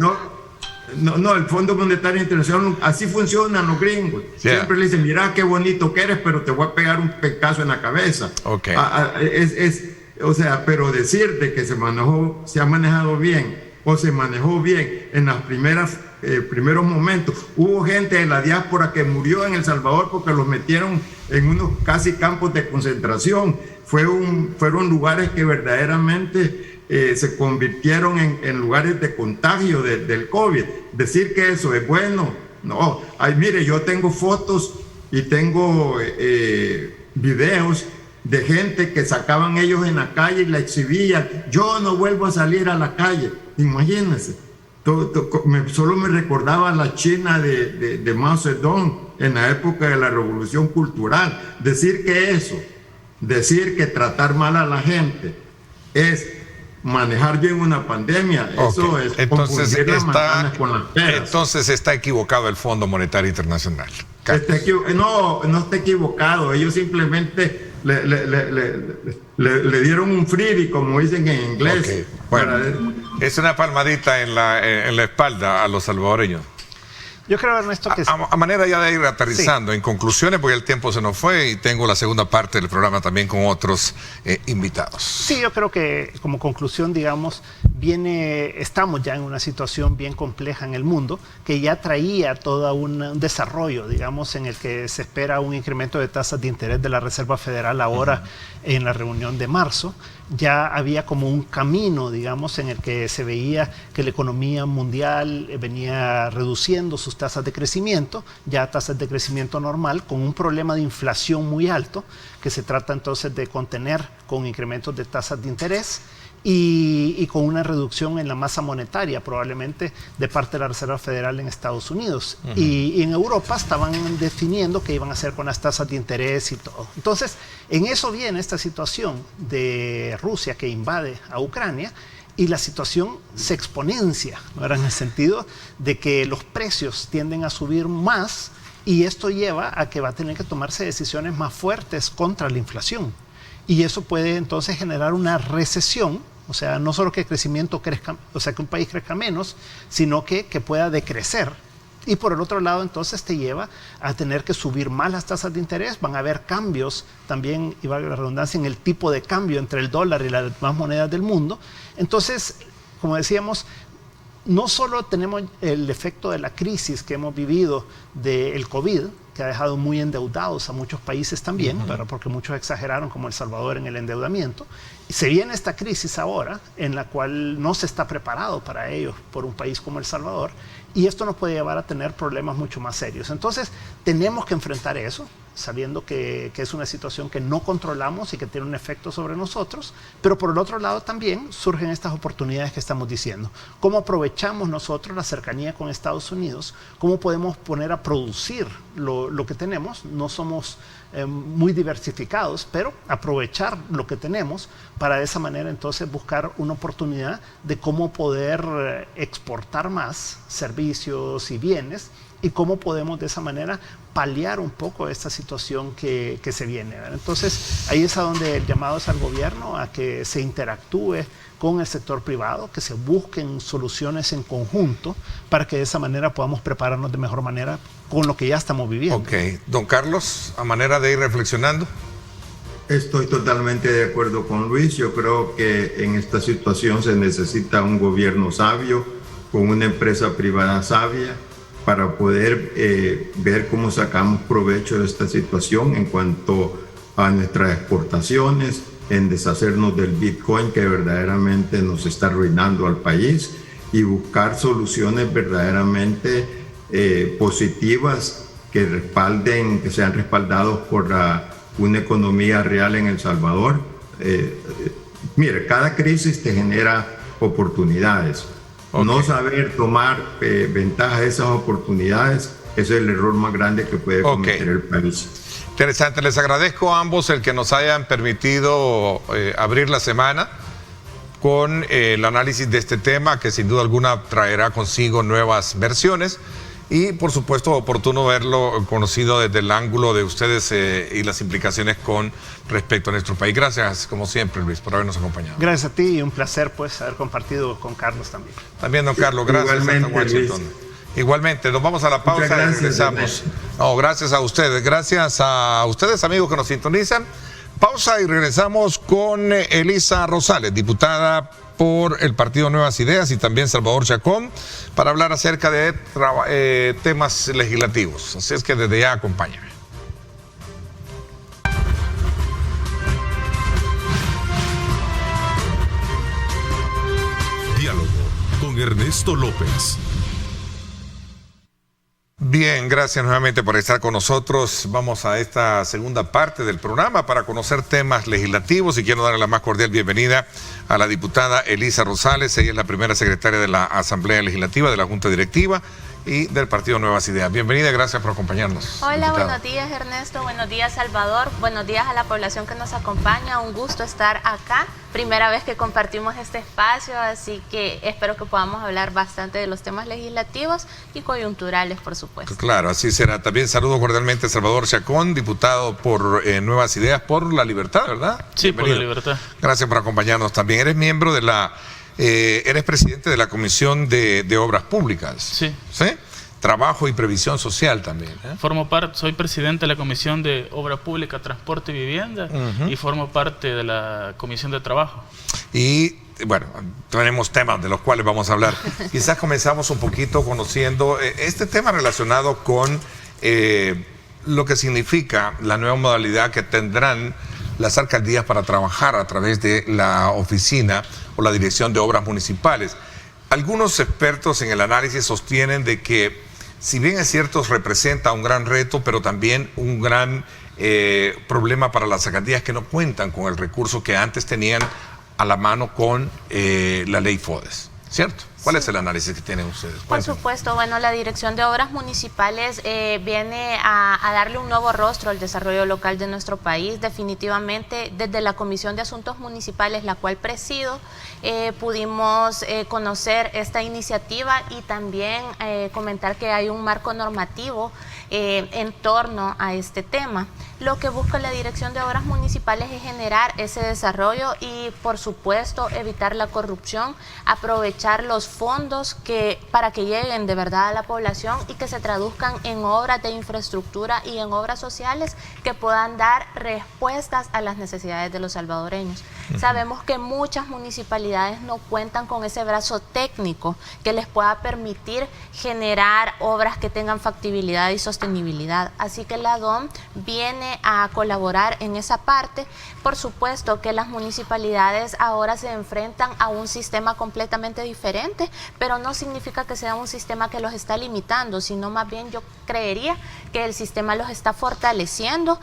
No, el Fondo Monetario Internacional, así funcionan los gringos. Yeah. Siempre le dicen, mira qué bonito que eres, pero te voy a pegar un pecazo en la cabeza. Okay. O sea, pero decirte que se ha manejado bien o se manejó bien en los primeros momentos. Hubo gente de la diáspora que murió en El Salvador porque los metieron en unos casi campos de concentración. Fueron lugares que verdaderamente se convirtieron en lugares de contagio del COVID. Decir que eso es bueno, no. Ay, mire, yo tengo fotos y tengo videos de gente que sacaban ellos en la calle y la exhibían. Yo no vuelvo a salir a la calle, imagínense. Solo me recordaba la China de Mao Zedong en la época de la Revolución Cultural. Decir que tratar mal a la gente es manejar bien una pandemia, eso es confundir las manzanas con las peras. Entonces está equivocado el Fondo Monetario Internacional. No está equivocado, ellos simplemente le dieron un freebie, como dicen en inglés. Okay. Bueno, es una palmadita en la espalda a los salvadoreños. Yo creo, Ernesto, que a manera ya de ir aterrizando, sí, en conclusiones, porque el tiempo se nos fue y tengo la segunda parte del programa también con otros invitados. Sí, yo creo que como conclusión, digamos, estamos ya en una situación bien compleja en el mundo, que ya traía todo un desarrollo, digamos, en el que se espera un incremento de tasas de interés de la Reserva Federal ahora en la reunión de marzo, ya había como un camino, digamos, en el que se veía que la economía mundial venía reduciendo sus tasas de crecimiento, ya tasas de crecimiento normal, con un problema de inflación muy alto, que se trata entonces de contener con incrementos de tasas de interés, y con una reducción en la masa monetaria probablemente de parte de la Reserva Federal en Estados Unidos. Y en Europa estaban definiendo qué iban a hacer con las tasas de interés y todo. Entonces, en eso viene esta situación de Rusia que invade a Ucrania, y la situación se exponencia, ¿no? En el sentido de que los precios tienden a subir más, y esto lleva a que va a tener que tomarse decisiones más fuertes contra la inflación. Y eso puede entonces generar una recesión, o sea, no solo que el crecimiento crezca, o sea, que un país crezca menos, sino que pueda decrecer. Y por el otro lado, entonces te lleva a tener que subir más las tasas de interés. Van a haber cambios también, y valga la redundancia, en el tipo de cambio entre el dólar y las demás monedas del mundo. Entonces, como decíamos, no solo tenemos el efecto de la crisis que hemos vivido del COVID, que ha dejado muy endeudados a muchos países también, pero porque muchos exageraron, como El Salvador, en el endeudamiento. Y se viene esta crisis ahora, en la cual no se está preparado para ello por un país como El Salvador, y esto nos puede llevar a tener problemas mucho más serios. Entonces, tenemos que enfrentar eso, sabiendo que es una situación que no controlamos y que tiene un efecto sobre nosotros, pero por el otro lado también surgen estas oportunidades que estamos diciendo. ¿Cómo aprovechamos nosotros la cercanía con Estados Unidos? ¿Cómo podemos poner a producir lo que tenemos? No somos muy diversificados, pero aprovechar lo que tenemos para de esa manera entonces buscar una oportunidad de cómo poder exportar más servicios y bienes, y cómo podemos de esa manera paliar un poco esta situación que se viene, ¿verdad? Entonces, ahí es a donde el llamado es al gobierno a que se interactúe con el sector privado, que se busquen soluciones en conjunto para que de esa manera podamos prepararnos de mejor manera con lo que ya estamos viviendo. Ok. Don Carlos, a manera de ir reflexionando. Estoy totalmente de acuerdo con Luis. Yo creo que en esta situación se necesita un gobierno sabio, con una empresa privada sabia, para poder ver cómo sacamos provecho de esta situación en cuanto a nuestras exportaciones, en deshacernos del Bitcoin que verdaderamente nos está arruinando al país, y buscar soluciones verdaderamente positivas que respalden, que sean respaldados por una economía real en El Salvador. Mire, cada crisis te genera oportunidades. Okay. No saber tomar ventaja de esas oportunidades, ese es el error más grande que puede cometer el país. Interesante, les agradezco a ambos el que nos hayan permitido abrir la semana con el análisis de este tema, que sin duda alguna traerá consigo nuevas versiones, y por supuesto oportuno verlo conocido desde el ángulo de ustedes y las implicaciones con respecto a nuestro país. Gracias, como siempre, Luis, por habernos acompañado. Gracias a ti, y un placer pues haber compartido con Carlos también. También, don Carlos, gracias. Igualmente, hasta Washington. Luis. Igualmente, nos vamos a la pausa y regresamos. No, gracias a ustedes, amigos que nos sintonizan. Pausa y regresamos con Elisa Rosales, diputada por el Partido Nuevas Ideas, y también Salvador Chacón, para hablar acerca de temas legislativos. Así es que desde ya acompáñame. Diálogo con Ernesto López. Bien, gracias nuevamente por estar con nosotros. Vamos a esta segunda parte del programa para conocer temas legislativos, y quiero darle la más cordial bienvenida a la diputada Elisa Rosales. Ella es la primera secretaria de la Asamblea Legislativa, de la Junta Directiva y del Partido Nuevas Ideas. Bienvenida, gracias por acompañarnos. Hola, diputada. buenos días Ernesto, buenos días Salvador, buenos días a la población que nos acompaña. Un gusto estar acá, primera vez que compartimos este espacio, así que espero que podamos hablar bastante de los temas legislativos y coyunturales, por supuesto. Claro, así será. También saludo cordialmente a Salvador Chacón, diputado por Nuevas Ideas, por la Libertad, ¿verdad? Sí, bienvenido. por la Libertad. Gracias por acompañarnos también. Eres miembro de eres presidente de la Comisión de Obras Públicas. Sí. ¿Sí? Trabajo y Previsión Social también. Soy presidente de la Comisión de Obra Pública, Transporte y Vivienda, y formo parte de la Comisión de Trabajo. Y bueno, tenemos temas de los cuales vamos a hablar. Quizás comenzamos un poquito conociendo este tema relacionado con lo que significa la nueva modalidad que tendrán las alcaldías para trabajar a través de la oficina o la dirección de obras municipales. Algunos expertos en el análisis sostienen de que, si bien es cierto, representa un gran reto, pero también un gran problema para las alcaldías que no cuentan con el recurso que antes tenían a la mano con la ley FODES, ¿cierto? ¿Cuál es el análisis que tienen ustedes? Por supuesto, bueno, la Dirección de Obras Municipales viene a darle un nuevo rostro al desarrollo local de nuestro país. Definitivamente, desde la Comisión de Asuntos Municipales, la cual presido, pudimos conocer esta iniciativa y también comentar que hay un marco normativo en torno a este tema. Lo que busca la Dirección de Obras Municipales es generar ese desarrollo y, por supuesto, evitar la corrupción, aprovechar los fondos para que lleguen de verdad a la población y que se traduzcan en obras de infraestructura y en obras sociales que puedan dar respuestas a las necesidades de los salvadoreños. Sabemos que muchas municipalidades no cuentan con ese brazo técnico que les pueda permitir generar obras que tengan factibilidad y sostenibilidad. Así que la DOM viene a colaborar en esa parte. Por supuesto que las municipalidades ahora se enfrentan a un sistema completamente diferente, pero no significa que sea un sistema que los está limitando, sino más bien yo creería que el sistema los está fortaleciendo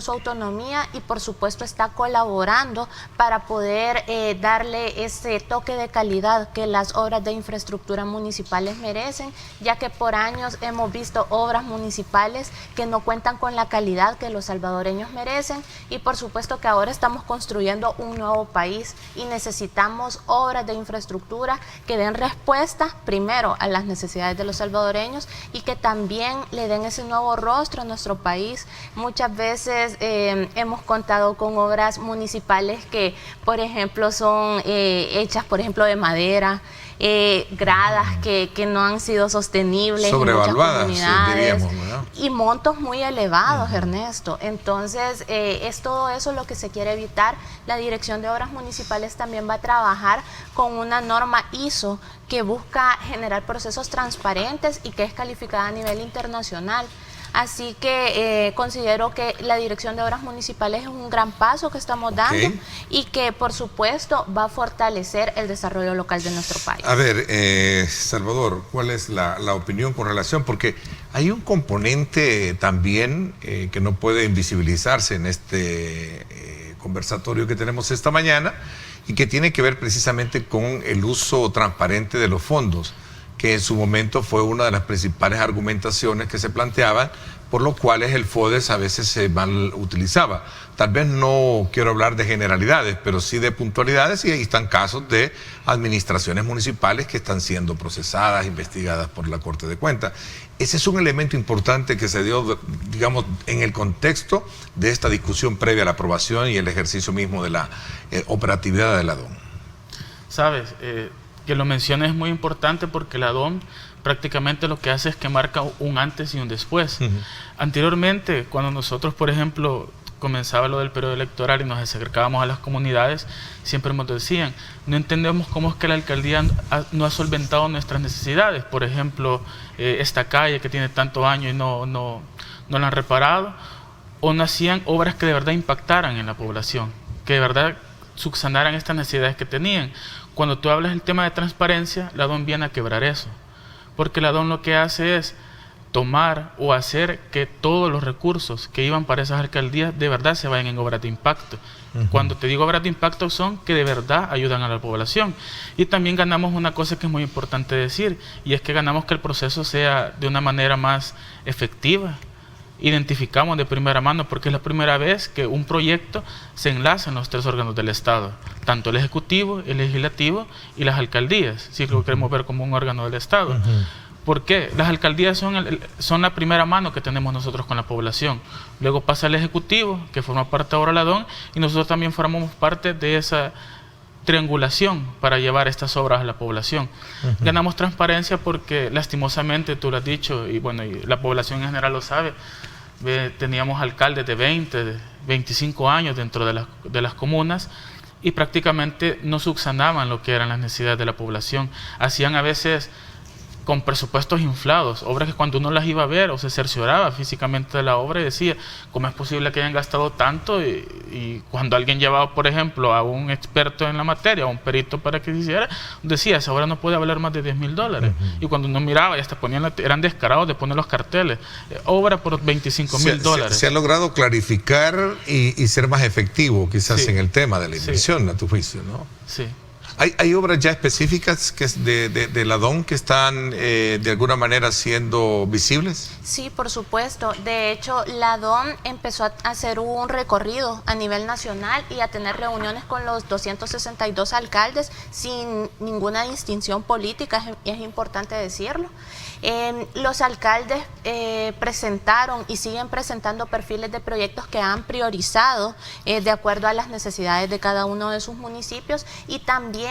su autonomía y por supuesto está colaborando para poder darle ese toque de calidad que las obras de infraestructura municipales merecen, ya que por años hemos visto obras municipales que no cuentan con la calidad que los salvadoreños merecen y por supuesto que ahora estamos construyendo un nuevo país y necesitamos obras de infraestructura que den respuesta primero a las necesidades de los salvadoreños y que también le den ese nuevo rostro a nuestro país. Muchas veces hemos contado con obras municipales que, por ejemplo, son hechas, por ejemplo, de madera, gradas que no han sido sostenibles, sobrevaluadas, diríamos, ¿no? Y montos muy elevados, Ernesto. Entonces, es todo eso lo que se quiere evitar. La Dirección de Obras Municipales también va a trabajar con una norma ISO que busca generar procesos transparentes y que es calificada a nivel internacional. Así que considero que la Dirección de Obras Municipales es un gran paso que estamos dando y que, por supuesto, va a fortalecer el desarrollo local de nuestro país. A ver, Salvador, ¿cuál es la opinión con relación? Porque hay un componente también que no puede invisibilizarse en este conversatorio que tenemos esta mañana y que tiene que ver precisamente con el uso transparente de los fondos, que en su momento fue una de las principales argumentaciones que se planteaban, por lo cuales el FODES a veces se mal utilizaba. Tal vez no quiero hablar de generalidades, pero sí de puntualidades, y ahí están casos de administraciones municipales que están siendo procesadas, investigadas por la Corte de Cuentas. Ese es un elemento importante que se dio, digamos, en el contexto de esta discusión previa a la aprobación y el ejercicio mismo de la operatividad de la DOM. Sabes, que lo menciones es muy importante porque la DOM prácticamente lo que hace es que marca un antes y un después. Anteriormente, cuando nosotros, por ejemplo, comenzaba lo del periodo electoral y nos acercábamos a las comunidades, siempre nos decían, no entendemos cómo es que la alcaldía no ha solventado nuestras necesidades. Por ejemplo, esta calle que tiene tantos años y no la han reparado, o no hacían obras que de verdad impactaran en la población, que de verdad subsanaran estas necesidades que tenían. Cuando tú hablas del tema de transparencia, la DOM viene a quebrar eso, porque la DOM lo que hace es tomar o hacer que todos los recursos que iban para esas alcaldías de verdad se vayan en obras de impacto. Cuando te digo obras de impacto son que de verdad ayudan a la población. Y también ganamos una cosa que es muy importante decir, y es que ganamos que el proceso sea de una manera más efectiva. Identificamos de primera mano, porque es la primera vez que un proyecto se enlaza en los tres órganos del Estado, tanto el Ejecutivo, el Legislativo y las alcaldías, si lo queremos ver como un órgano del Estado. ¿Por qué? Las alcaldías son la primera mano que tenemos nosotros con la población. Luego pasa el Ejecutivo, que forma parte ahora de la DOM, y nosotros también formamos parte de esa triangulación para llevar estas obras a la población. Ganamos transparencia porque lastimosamente, tú lo has dicho, y bueno, y la población en general lo sabe, teníamos alcaldes de 20, de 25 años dentro de las comunas y prácticamente no subsanaban lo que eran las necesidades de la población. Hacían a veces con presupuestos inflados, obras que cuando uno las iba a ver o se cercioraba físicamente de la obra y decía, ¿cómo es posible que hayan gastado tanto? Y cuando alguien llevaba, por ejemplo, a un experto en la materia, a un perito para que se hiciera, decía, esa obra no puede valer más de $10,000. Y cuando uno miraba y hasta ponían, eran descarados de poner los carteles, obra por $25,000. Se ha logrado clarificar y ser más efectivo quizás en el tema de la inversión, a tu juicio, ¿no? Sí. ¿Hay obras ya específicas que es de la DON que están de alguna manera siendo visibles? Sí, por supuesto. De hecho, la DON empezó a hacer un recorrido a nivel nacional y a tener reuniones con los 262 alcaldes sin ninguna distinción política, es importante decirlo. Los alcaldes presentaron y siguen presentando perfiles de proyectos que han priorizado de acuerdo a las necesidades de cada uno de sus municipios, y también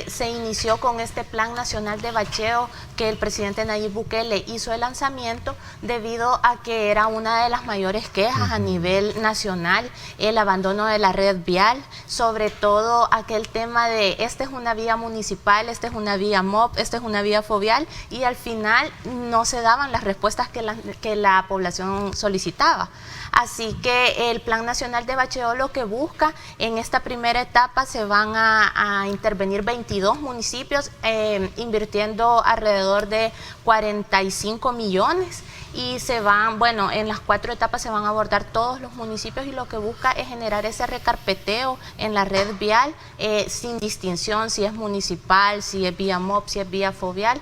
se inició con este Plan Nacional de Bacheo que el presidente Nayib Bukele hizo el lanzamiento debido a que era una de las mayores quejas a nivel nacional, el abandono de la red vial, sobre todo aquel tema de esta es una vía municipal, esta es una vía MOP, esta es una vía fovial, y al final no se daban las respuestas que la población solicitaba. Así que el Plan Nacional de Bacheo lo que busca, en esta primera etapa se van a intervenir 22 municipios invirtiendo alrededor de 45 millones. Y se van, bueno, en las 4 etapas se van a abordar todos los municipios, y lo que busca es generar ese recarpeteo en la red vial sin distinción si es municipal, si es vía MOP, si es vía fovial.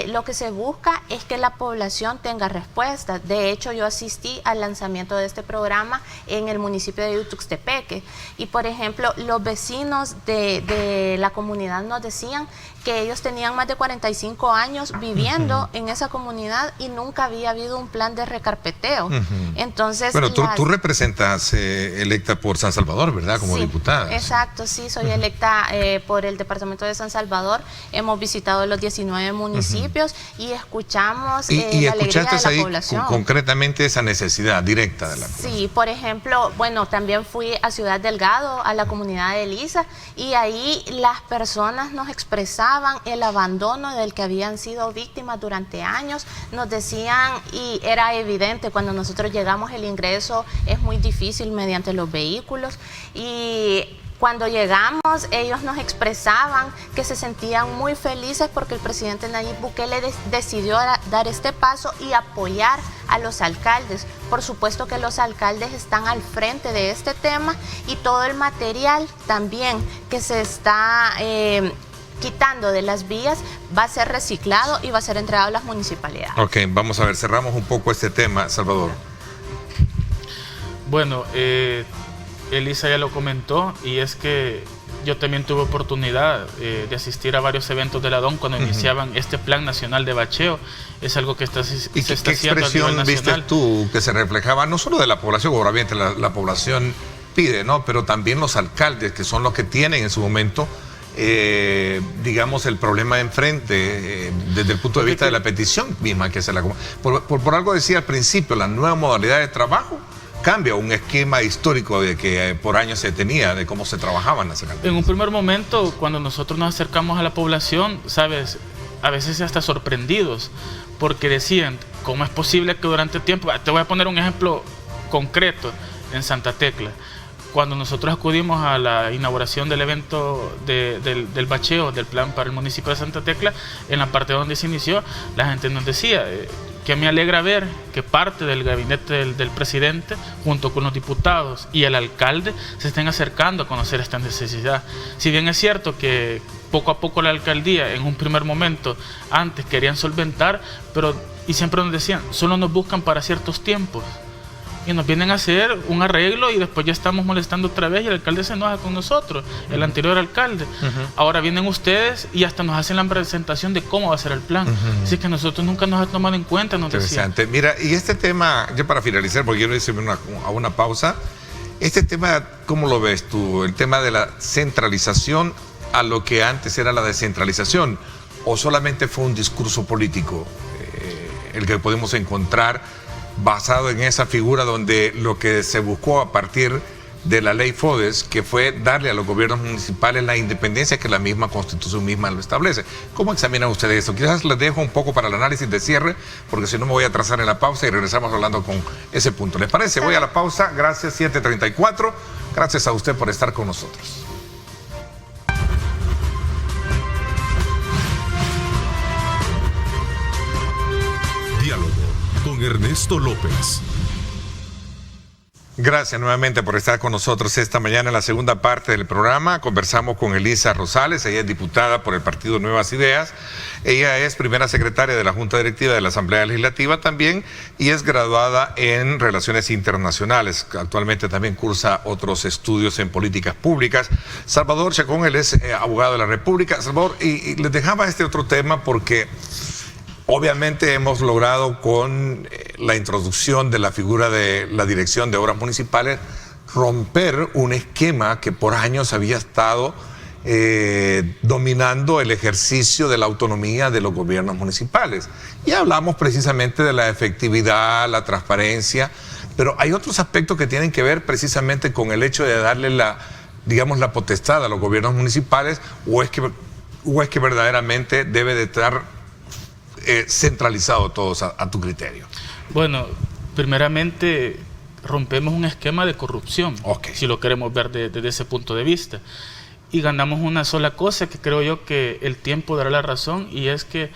Lo que se busca es que la población tenga respuesta. De hecho, yo asistí al lanzamiento de este programa en el municipio de Yutuxtepeque, y por ejemplo, los vecinos de la comunidad nos decían que ellos tenían más de 45 años viviendo en esa comunidad y nunca había habido un plan de recarpeteo. Entonces, bueno, tú representas electa por San Salvador, ¿verdad? Como diputada. Exacto, sí, soy electa por el departamento de San Salvador. Hemos visitado los 19 municipios y escuchamos y la alegría de la ahí población. Concretamente esa necesidad directa de la población. Sí, por ejemplo, bueno, también fui a Ciudad Delgado, a la comunidad de Elisa, y ahí las personas nos expresaban el abandono del que habían sido víctimas durante años. Nos decían, y era evidente cuando nosotros llegamos, el ingreso es muy difícil mediante los vehículos, y cuando llegamos ellos nos expresaban que se sentían muy felices porque el presidente Nayib Bukele decidió dar este paso y apoyar a los alcaldes. Por supuesto que los alcaldes están al frente de este tema, y todo el material también que se está quitando de las vías va a ser reciclado y va a ser entregado a las municipalidades. Ok, vamos a ver, cerramos un poco este tema, Salvador. Bueno, Elisa ya lo comentó, y es que yo también tuve oportunidad de asistir a varios eventos de la DON cuando iniciaban este Plan Nacional de Bacheo. Es algo que se está haciendo a nivel nacional. ¿Y qué expresión viste tú que se reflejaba no solo de la población? Obviamente la población pide, ¿no? Pero también los alcaldes, que son los que tienen en su momento digamos, el problema de enfrente desde el punto de vista de la petición misma que se la... Por algo decía al principio, la nueva modalidad de trabajo cambia un esquema histórico de que por años se tenía, de cómo se trabajaban las alcaldías. En un primer momento, cuando nosotros nos acercamos a la población, sabes, a veces hasta sorprendidos, porque decían, ¿cómo es posible que durante tiempo... Te voy a poner un ejemplo concreto en Santa Tecla. Cuando nosotros acudimos a la inauguración del evento del bacheo, del plan para el municipio de Santa Tecla, en la parte donde se inició, la gente nos decía que me alegra ver que parte del gabinete del presidente, junto con los diputados y el alcalde, se estén acercando a conocer esta necesidad. Si bien es cierto que poco a poco la alcaldía, en un primer momento, antes querían solventar, y siempre nos decían, solo nos buscan para ciertos tiempos. Y nos vienen a hacer un arreglo y después ya estamos molestando otra vez y el alcalde se enoja con nosotros, el anterior alcalde. Ahora vienen ustedes y hasta nos hacen la presentación de cómo va a ser el plan. Así que nosotros nunca nos ha tomado en cuenta, nos decían. Interesante. Mira, y este tema, ya para finalizar, porque quiero irme a una pausa, este tema, ¿cómo lo ves tú? El tema de la centralización a lo que antes era la descentralización, ¿o solamente fue un discurso político el que podemos encontrar basado en esa figura donde lo que se buscó a partir de la ley FODES, que fue darle a los gobiernos municipales la independencia que la misma Constitución misma lo establece. ¿Cómo examinan ustedes esto? Quizás les dejo un poco para el análisis de cierre, porque si no me voy a atrasar en la pausa y regresamos hablando con ese punto. ¿Les parece? Voy a la pausa. Gracias, 7:34. Gracias a usted por estar con nosotros. Diálogo con Ernesto López. Gracias nuevamente por estar con nosotros esta mañana en la segunda parte del programa. Conversamos con Elisa Rosales, ella es diputada por el Partido Nuevas Ideas. Ella es primera secretaria de la Junta Directiva de la Asamblea Legislativa también y es graduada en Relaciones Internacionales. Actualmente también cursa otros estudios en políticas públicas. Salvador Chacón, él es abogado de la República. Salvador, y les dejaba este otro tema porque obviamente hemos logrado con la introducción de la figura de la Dirección de Obras Municipales romper un esquema que por años había estado dominando el ejercicio de la autonomía de los gobiernos municipales. Y hablamos precisamente de la efectividad, la transparencia, pero hay otros aspectos que tienen que ver precisamente con el hecho de darle la potestad a los gobiernos municipales, o es que verdaderamente debe de estar centralizado todos a tu criterio. Bueno, primeramente rompemos un esquema de corrupción, si lo queremos ver desde ese punto de vista, y ganamos una sola cosa que creo yo que el tiempo dará la razón, y es que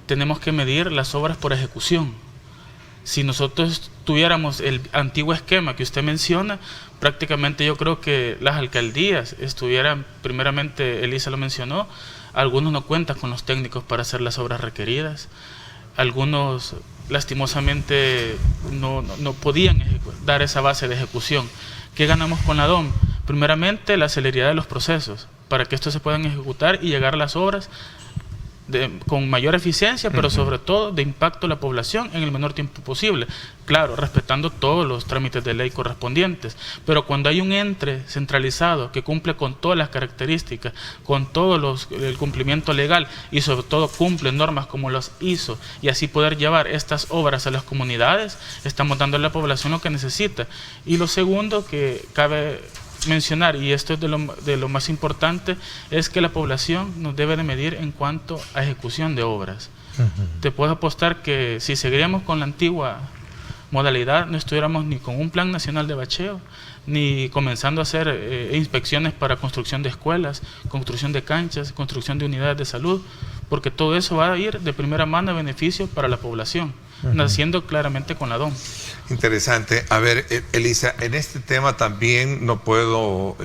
tenemos que medir las obras por ejecución. Si nosotros tuviéramos el antiguo esquema que usted menciona, prácticamente yo creo que las alcaldías estuvieran, primeramente Elisa lo mencionó, algunos no cuentan con los técnicos para hacer las obras requeridas, algunos lastimosamente no podían dar esa base de ejecución. ¿Qué ganamos con la DOM? Primeramente la celeridad de los procesos, para que estos se puedan ejecutar y llegar a las obras con mayor eficiencia, pero sobre todo de impacto a la población en el menor tiempo posible. Claro, respetando todos los trámites de ley correspondientes, pero cuando hay un ente centralizado que cumple con todas las características, con todo el cumplimiento legal y sobre todo cumple normas como los ISO, y así poder llevar estas obras a las comunidades, estamos dando a la población lo que necesita. Y lo segundo que cabe mencionar, y esto es de lo más importante, es que la población nos debe de medir en cuanto a ejecución de obras. Te puedo apostar que si seguiríamos con la antigua modalidad, no estuviéramos ni con un plan nacional de bacheo, ni comenzando a hacer inspecciones para construcción de escuelas, construcción de canchas, construcción de unidades de salud, porque todo eso va a ir de primera mano a beneficio para la población, naciendo claramente con la DOM. Interesante. A ver, Elisa, en este tema también no puedo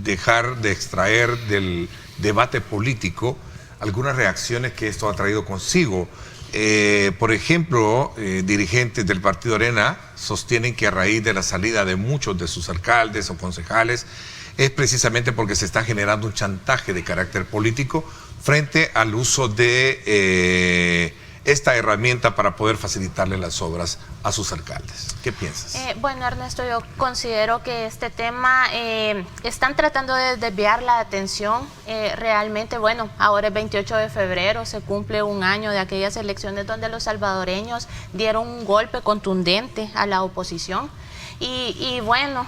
dejar de extraer del debate político algunas reacciones que esto ha traído consigo. Por ejemplo, dirigentes del Partido Arena sostienen que a raíz de la salida de muchos de sus alcaldes o concejales es precisamente porque se está generando un chantaje de carácter político frente al uso de esta herramienta para poder facilitarle las obras a sus alcaldes. ¿Qué piensas? Bueno, Ernesto, yo considero que este tema están tratando de desviar la atención. Realmente, bueno, ahora es 28 de febrero, se cumple un año de aquellas elecciones donde los salvadoreños dieron un golpe contundente a la oposición. Y bueno,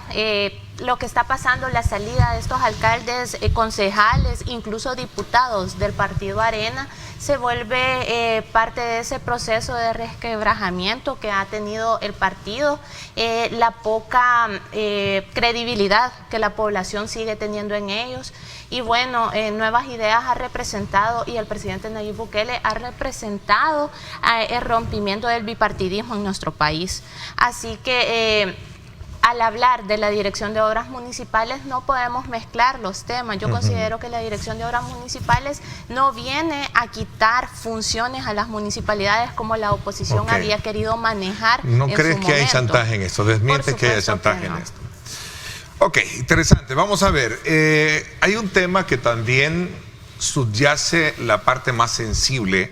lo que está pasando, la salida de estos alcaldes, concejales, incluso diputados del Partido Arena, se vuelve parte de ese proceso de resquebrajamiento que ha tenido el partido, la poca credibilidad que la población sigue teniendo en ellos. Y bueno, Nuevas Ideas ha representado, y el presidente Nayib Bukele ha representado el rompimiento del bipartidismo en nuestro país. Así que al hablar de la Dirección de Obras Municipales no podemos mezclar los temas. Yo considero que la Dirección de Obras Municipales no viene a quitar funciones a las municipalidades como la oposición había querido manejar. ¿No crees que hay chantaje en esto? ¿Desmientes que haya chantaje en esto? Ok, interesante. Vamos a ver. Hay un tema que también subyace la parte más sensible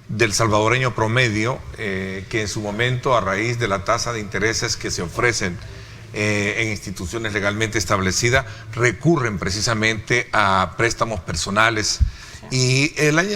del salvadoreño promedio, que en su momento, a raíz de la tasa de intereses que se ofrecen en instituciones legalmente establecidas, recurren precisamente a préstamos personales. Y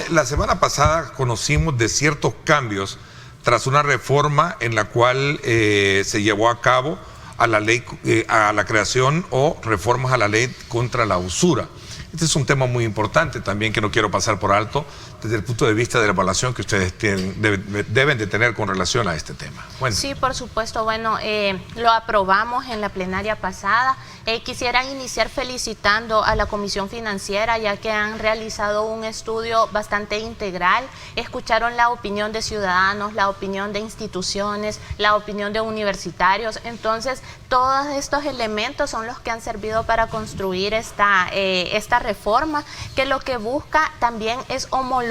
la semana pasada conocimos de ciertos cambios tras una reforma en la cual se llevó a cabo a la ley, a la creación o reformas a la ley contra la usura. Este es un tema muy importante también que no quiero pasar por alto desde el punto de vista de la evaluación que ustedes deben de tener con relación a este tema. Bueno. Sí, por supuesto. Bueno, lo aprobamos en la plenaria pasada. Quisiera iniciar felicitando a la Comisión Financiera, ya que han realizado un estudio bastante integral. Escucharon la opinión de ciudadanos, la opinión de instituciones, la opinión de universitarios. Entonces, todos estos elementos son los que han servido para construir esta reforma, que lo que busca también es homologar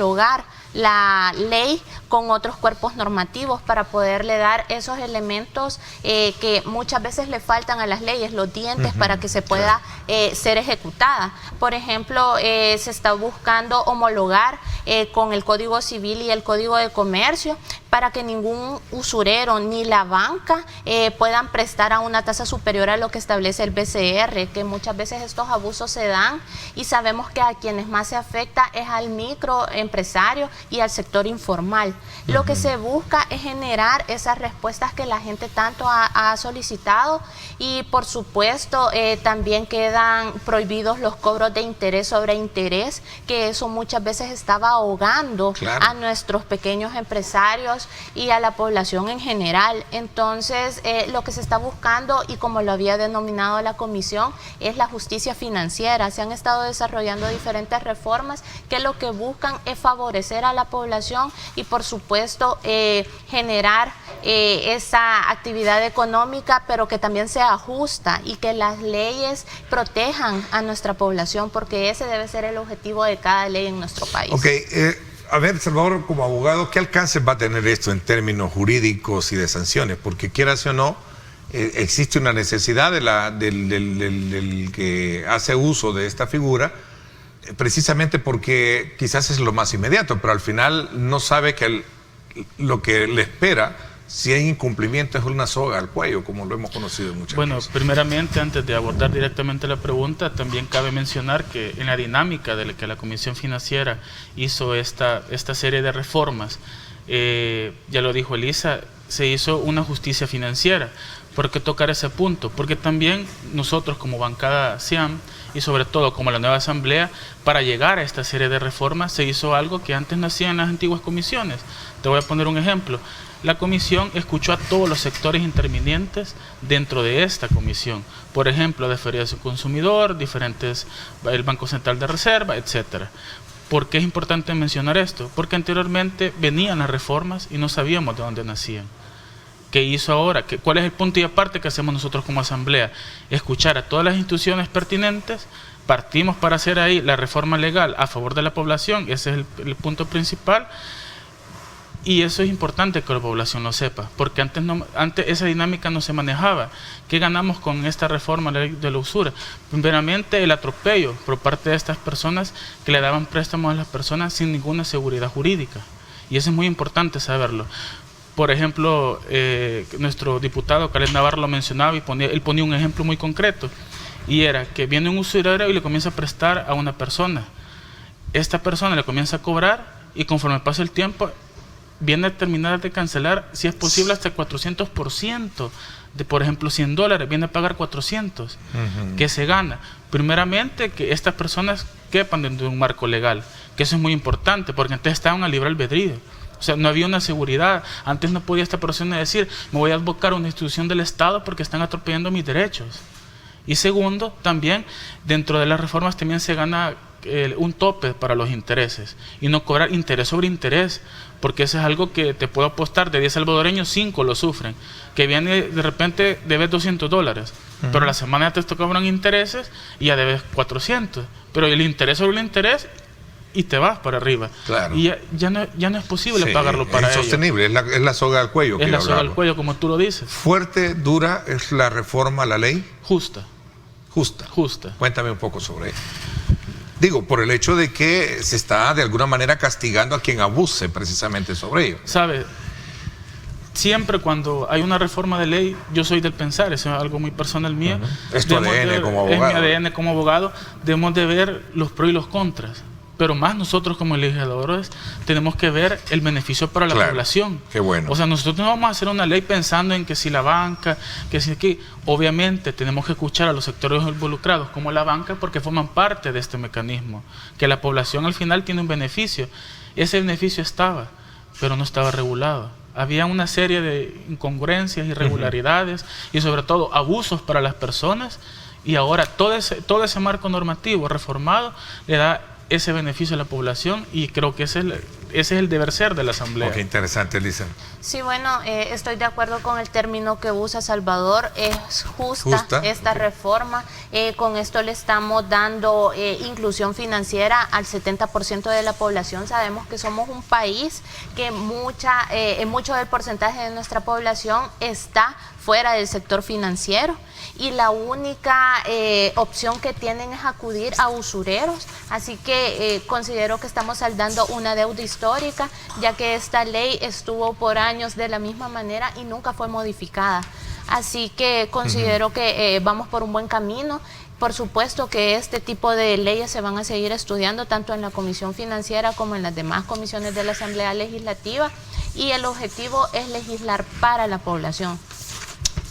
la ley con otros cuerpos normativos para poderle dar esos elementos que muchas veces le faltan a las leyes, los dientes, para que se pueda ser ejecutada. Por ejemplo, se está buscando homologar con el Código Civil y el Código de Comercio para que ningún usurero ni la banca puedan prestar a una tasa superior a lo que establece el BCR, que muchas veces estos abusos se dan y sabemos que a quienes más se afecta es al microempresario y al sector informal. Lo que se busca es generar esas respuestas que la gente tanto ha solicitado y por supuesto también quedan prohibidos los cobros de interés sobre interés, que eso muchas veces estaba ahogando a nuestros pequeños empresarios y a la población en general. Entonces lo que se está buscando, y como lo había denominado la comisión, es la justicia financiera. Se han estado desarrollando diferentes reformas que lo que buscan es favorecer a la población y por supuesto generar esa actividad económica, pero que también sea justa y que las leyes protejan a nuestra población, porque ese debe ser el objetivo de cada ley en nuestro país. Ok, a ver, Salvador, como abogado, ¿qué alcance va a tener esto en términos jurídicos y de sanciones? Porque quieras o no, existe una necesidad del que hace uso de esta figura, precisamente porque quizás es lo más inmediato, pero al final no sabe que lo que le espera, si hay incumplimiento, es una soga al cuello, como lo hemos conocido muchas veces. Bueno, primeramente, antes de abordar directamente la pregunta, también cabe mencionar que en la dinámica de la que la Comisión Financiera hizo esta serie de reformas, ya lo dijo Elisa, se hizo una justicia financiera. ¿Por qué tocar ese punto? Porque también nosotros como bancada CIAM y sobre todo como la nueva asamblea, para llegar a esta serie de reformas se hizo algo que antes no hacían las antiguas comisiones. Te voy a poner un ejemplo. La comisión escuchó a todos los sectores intervinientes dentro de esta comisión. Por ejemplo, Defensoría del Consumidor, el Banco Central de Reserva, etcétera. ¿Por qué es importante mencionar esto? Porque anteriormente venían las reformas y no sabíamos de dónde nacían. ¿Qué hizo ahora? ¿Cuál es el punto y aparte que hacemos nosotros como asamblea? Escuchar a todas las instituciones pertinentes, partimos para hacer ahí la reforma legal a favor de la población, ese es el punto principal, y eso es importante que la población lo sepa, porque antes esa dinámica no se manejaba. ¿Qué ganamos con esta reforma de la usura? Primeramente, el atropello por parte de estas personas que le daban préstamos a las personas sin ninguna seguridad jurídica, y eso es muy importante saberlo. Por ejemplo, nuestro diputado Caleb Navarro lo mencionaba y él ponía un ejemplo muy concreto, y era que viene un usurero y le comienza a prestar a una persona. Esta persona le comienza a cobrar y conforme pasa el tiempo viene a terminar de cancelar, si es posible, hasta el 400% de, por ejemplo, $100, viene a pagar 400. ¿Qué se gana? Primeramente, que estas personas quepan dentro de un marco legal, que eso es muy importante, porque antes estaban a libre albedrío. O sea, no había una seguridad. Antes no podía esta persona decir, me voy a advocar a una institución del Estado porque están atropellando mis derechos. Y segundo, también, dentro de las reformas también se gana un tope para los intereses y no cobrar interés sobre interés, porque eso es algo que te puedo apostar, de 10 salvadoreños, 5 lo sufren, que viene de repente debes $200, pero la semana ya te cobran intereses y ya debes 400, pero el interés sobre el interés y te vas para arriba. Claro. Y ya no es posible pagarlo para ellos. Es insostenible, es la soga al cuello. Es la soga al cuello, como tú lo dices. Fuerte, dura, es la reforma a la ley. Justa. Cuéntame un poco sobre eso. Digo, por el hecho de que se está de alguna manera castigando a quien abuse precisamente sobre ello. ¿Sabe? Siempre cuando hay una reforma de ley, yo soy del pensar, eso es algo muy personal mío. Es tu ADN como abogado. Es mi ADN como abogado. Debemos de ver los pros y los contras. pero más nosotros como legisladores tenemos que ver el beneficio para la población. Qué bueno. O sea, nosotros no vamos a hacer una ley pensando en que si la banca, que si aquí, obviamente tenemos que escuchar a los sectores involucrados como la banca porque forman parte de este mecanismo, que la población al final tiene un beneficio. Ese beneficio estaba, pero no estaba regulado. Había una serie de incongruencias, irregularidades y sobre todo abusos para las personas, y ahora todo ese marco normativo reformado le da ese beneficio a la población, y creo que ese es el deber ser de la Asamblea. Qué interesante, Elisa. Sí, bueno, estoy de acuerdo con el término que usa Salvador. Es justa esta reforma. Con esto le estamos dando inclusión financiera al 70% de la población. Sabemos que somos un país que mucho del porcentaje de nuestra población está fuera del sector financiero, y la única opción que tienen es acudir a usureros. Así que considero que estamos saldando una deuda histórica, ya que esta ley estuvo por años de la misma manera y nunca fue modificada. Así que considero que vamos por un buen camino. Por supuesto que este tipo de leyes se van a seguir estudiando tanto en la Comisión Financiera como en las demás comisiones de la Asamblea Legislativa, y el objetivo es legislar para la población.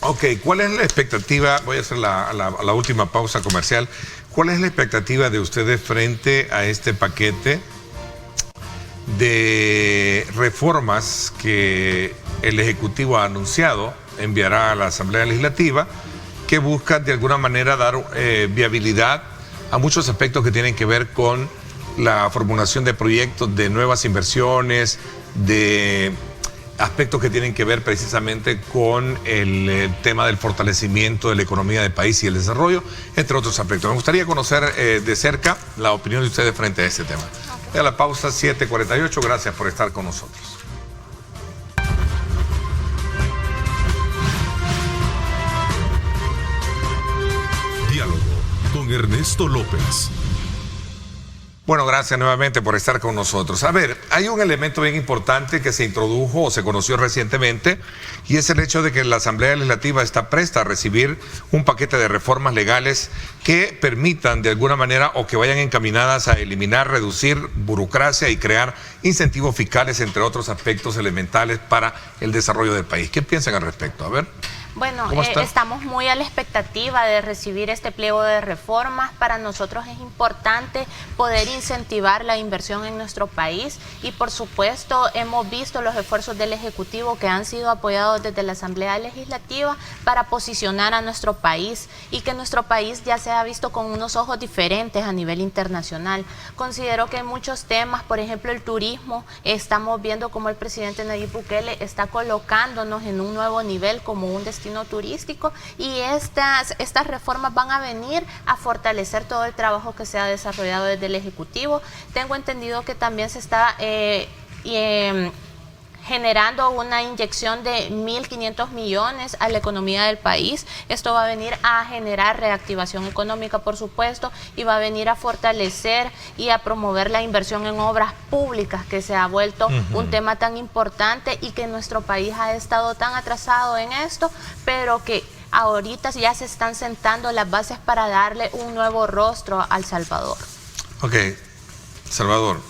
Ok, ¿cuál es la expectativa? Voy a hacer la última pausa comercial. ¿Cuál es la expectativa de ustedes frente a este paquete de reformas que el Ejecutivo ha anunciado, enviará a la Asamblea Legislativa, que buscan de alguna manera dar viabilidad a muchos aspectos que tienen que ver con la formulación de proyectos, de nuevas inversiones, de aspectos que tienen que ver precisamente con el tema del fortalecimiento de la economía del país y el desarrollo, entre otros aspectos? Me gustaría conocer de cerca la opinión de ustedes frente a este tema. A la pausa, 7:48. Gracias por estar con nosotros. Diálogo con Ernesto López. Bueno, gracias nuevamente por estar con nosotros. A ver, hay un elemento bien importante que se introdujo o se conoció recientemente, y es el hecho de que la Asamblea Legislativa está presta a recibir un paquete de reformas legales que permitan de alguna manera o que vayan encaminadas a eliminar, reducir burocracia y crear incentivos fiscales, entre otros aspectos elementales para el desarrollo del país. ¿Qué piensan al respecto? A ver. Bueno, estamos muy a la expectativa de recibir este pliego de reformas. Para nosotros es importante poder incentivar la inversión en nuestro país, y por supuesto hemos visto los esfuerzos del Ejecutivo que han sido apoyados desde la Asamblea Legislativa para posicionar a nuestro país, y que nuestro país ya se ha visto con unos ojos diferentes a nivel internacional. Considero que en muchos temas, por ejemplo el turismo, estamos viendo cómo el presidente Nayib Bukele está colocándonos en un nuevo nivel como un destino turístico, y estas reformas van a venir a fortalecer todo el trabajo que se ha desarrollado desde el Ejecutivo. Tengo entendido que también se está generando una inyección de 1.500 millones a la economía del país. Esto va a venir a generar reactivación económica, por supuesto, y va a venir a fortalecer y a promover la inversión en obras públicas, que se ha vuelto un tema tan importante y que nuestro país ha estado tan atrasado en esto, pero que ahorita ya se están sentando las bases para darle un nuevo rostro a El Salvador. Ok, Salvador.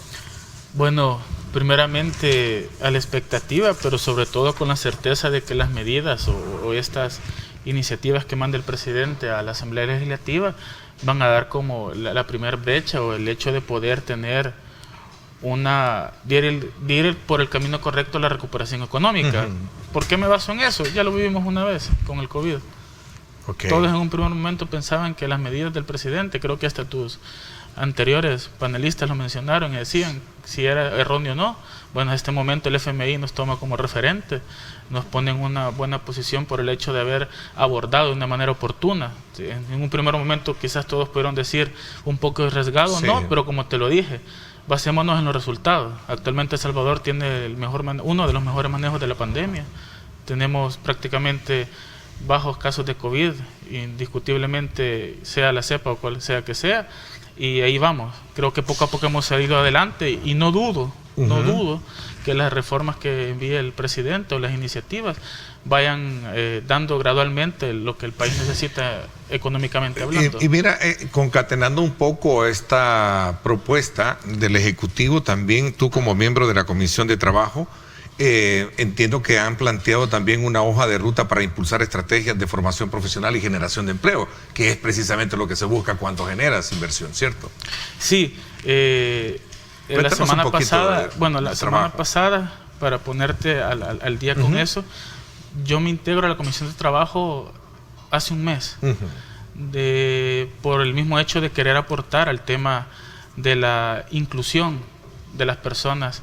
Bueno, primeramente a la expectativa, pero sobre todo con la certeza de que las medidas o estas iniciativas que manda el presidente a la Asamblea Legislativa van a dar como la primera brecha, o el hecho de poder tener de ir por el camino correcto a la recuperación económica. ¿Por qué me baso en eso? Ya lo vivimos una vez con el COVID. Todos en un primer momento pensaban que las medidas del presidente, creo que hasta tus anteriores panelistas lo mencionaron y decían si era erróneo o no. Bueno, en este momento el FMI nos toma como referente, nos pone en una buena posición por el hecho de haber abordado de una manera oportuna. En un primer momento quizás todos pudieron decir un poco arriesgado, no, pero como te lo dije, basémonos en los resultados. Actualmente El Salvador tiene uno de los mejores manejos de la pandemia. Tenemos prácticamente bajos casos de COVID, indiscutiblemente, sea la cepa o cual sea que sea, y ahí vamos. Creo que poco a poco hemos salido adelante, y no dudo que las reformas que envíe el presidente o las iniciativas vayan dando gradualmente lo que el país necesita económicamente hablando. Y mira, concatenando un poco esta propuesta del Ejecutivo, también tú como miembro de la Comisión de Trabajo, entiendo que han planteado también una hoja de ruta para impulsar estrategias de formación profesional y generación de empleo, que es precisamente lo que se busca cuando generas inversión, ¿cierto? Sí, la semana pasada, para ponerte al día con eso, yo me integro a la Comisión de Trabajo hace un mes, por el mismo hecho de querer aportar al tema de la inclusión de las personas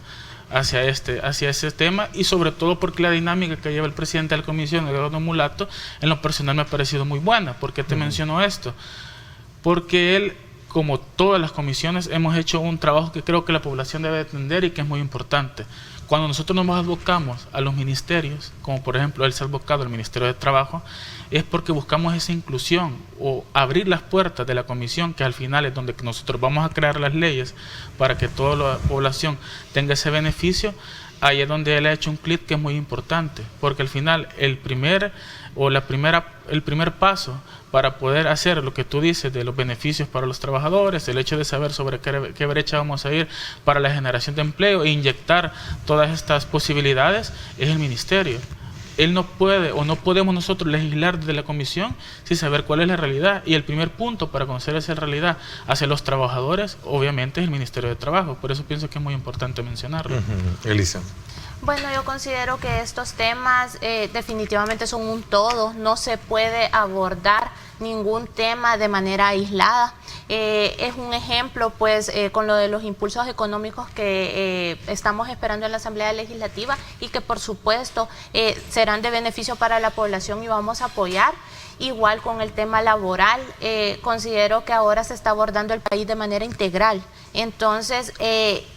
hacia ese tema, y sobre todo porque la dinámica que lleva el presidente de la Comisión, Eduardo Mulato, en lo personal me ha parecido muy buena. ¿Por qué te menciono esto? Porque él, como todas las comisiones, hemos hecho un trabajo que creo que la población debe entender y que es muy importante. Cuando nosotros nos abocamos a los ministerios, como por ejemplo él se ha abocado al Ministerio de Trabajo, es porque buscamos esa inclusión o abrir las puertas de la comisión, que al final es donde nosotros vamos a crear las leyes para que toda la población tenga ese beneficio. Ahí es donde él ha hecho un clic que es muy importante, porque al final el primer paso para poder hacer lo que tú dices de los beneficios para los trabajadores, el hecho de saber sobre qué brecha vamos a ir para la generación de empleo e inyectar todas estas posibilidades, es el ministerio. Él no puede o no podemos nosotros legislar desde la comisión sin saber cuál es la realidad, y el primer punto para conocer esa realidad hacia los trabajadores obviamente es el Ministerio de Trabajo. Por eso pienso que es muy importante mencionarlo. Elisa. Bueno, yo considero que estos temas definitivamente son un todo, no se puede abordar ningún tema de manera aislada. Es un ejemplo, pues, con lo de los impulsos económicos que estamos esperando en la Asamblea Legislativa y que, por supuesto, serán de beneficio para la población y vamos a apoyar. Igual con el tema laboral, considero que ahora se está abordando el país de manera integral. Entonces,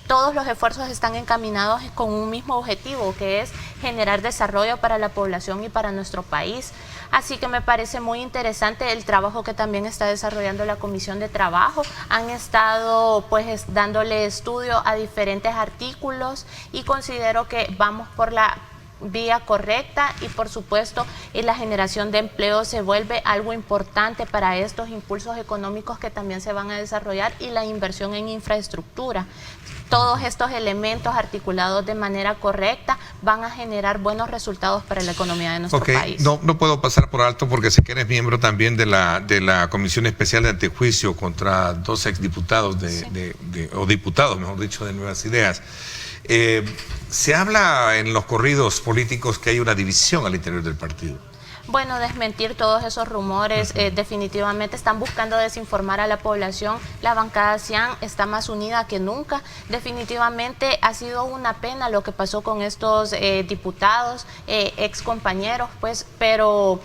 todos los esfuerzos están encaminados con un mismo objetivo, que es generar desarrollo para la población y para nuestro país. Así que me parece muy interesante el trabajo que también está desarrollando la Comisión de Trabajo. Han estado pues dándole estudio a diferentes artículos y considero que vamos por la vía correcta, y por supuesto la generación de empleo se vuelve algo importante para estos impulsos económicos que también se van a desarrollar, y la inversión en infraestructura. Todos estos elementos articulados de manera correcta van a generar buenos resultados para la economía de nuestro país. No puedo pasar por alto, porque sé que eres miembro también de la Comisión Especial de Antejuicio contra 2 exdiputados o diputados, mejor dicho, de Nuevas Ideas. Se habla en los corridos políticos que hay una división al interior del partido. Bueno, desmentir todos esos rumores, definitivamente están buscando desinformar a la población. La bancada CIAN está más unida que nunca. Definitivamente ha sido una pena lo que pasó con estos diputados, ex compañeros, pues, pero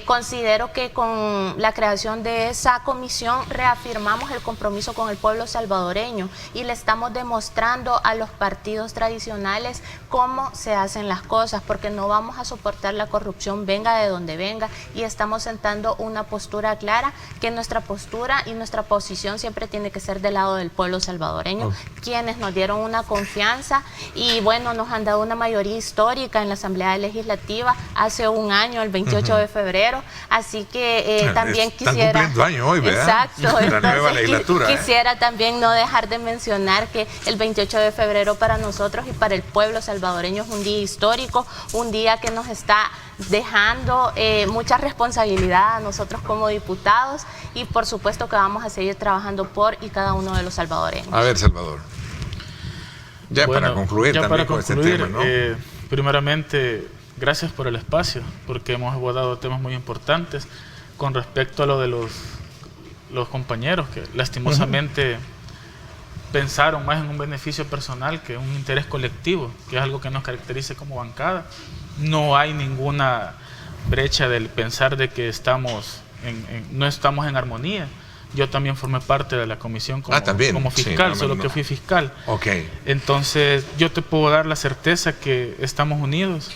considero que con la creación de esa comisión reafirmamos el compromiso con el pueblo salvadoreño y le estamos demostrando a los partidos tradicionales cómo se hacen las cosas, porque no vamos a soportar la corrupción, venga de donde venga, y estamos sentando una postura clara, que nuestra postura y nuestra posición siempre tiene que ser del lado del pueblo salvadoreño, quienes nos dieron una confianza y bueno, nos han dado una mayoría histórica en la Asamblea Legislativa hace un año, el 28 de febrero, así que también quisiera... Están cumpliendo año hoy, ¿verdad? Exacto. La nueva legislatura. Quisiera también no dejar de mencionar que el 28 de febrero para nosotros y para el pueblo salvadoreño es un día histórico, un día que nos está dejando mucha responsabilidad a nosotros como diputados, y por supuesto que vamos a seguir trabajando por y cada uno de los salvadoreños. A ver, Salvador. Para concluir también con este tema, ¿no? Primeramente, gracias por el espacio, porque hemos abordado temas muy importantes con respecto a lo de los compañeros que lastimosamente pensaron más en un beneficio personal que en un interés colectivo, que es algo que nos caracteriza como bancada. No hay ninguna brecha del pensar de que no estamos en armonía. Yo también formé parte de la comisión como fiscal, solo que fui fiscal. Entonces yo te puedo dar la certeza que estamos unidos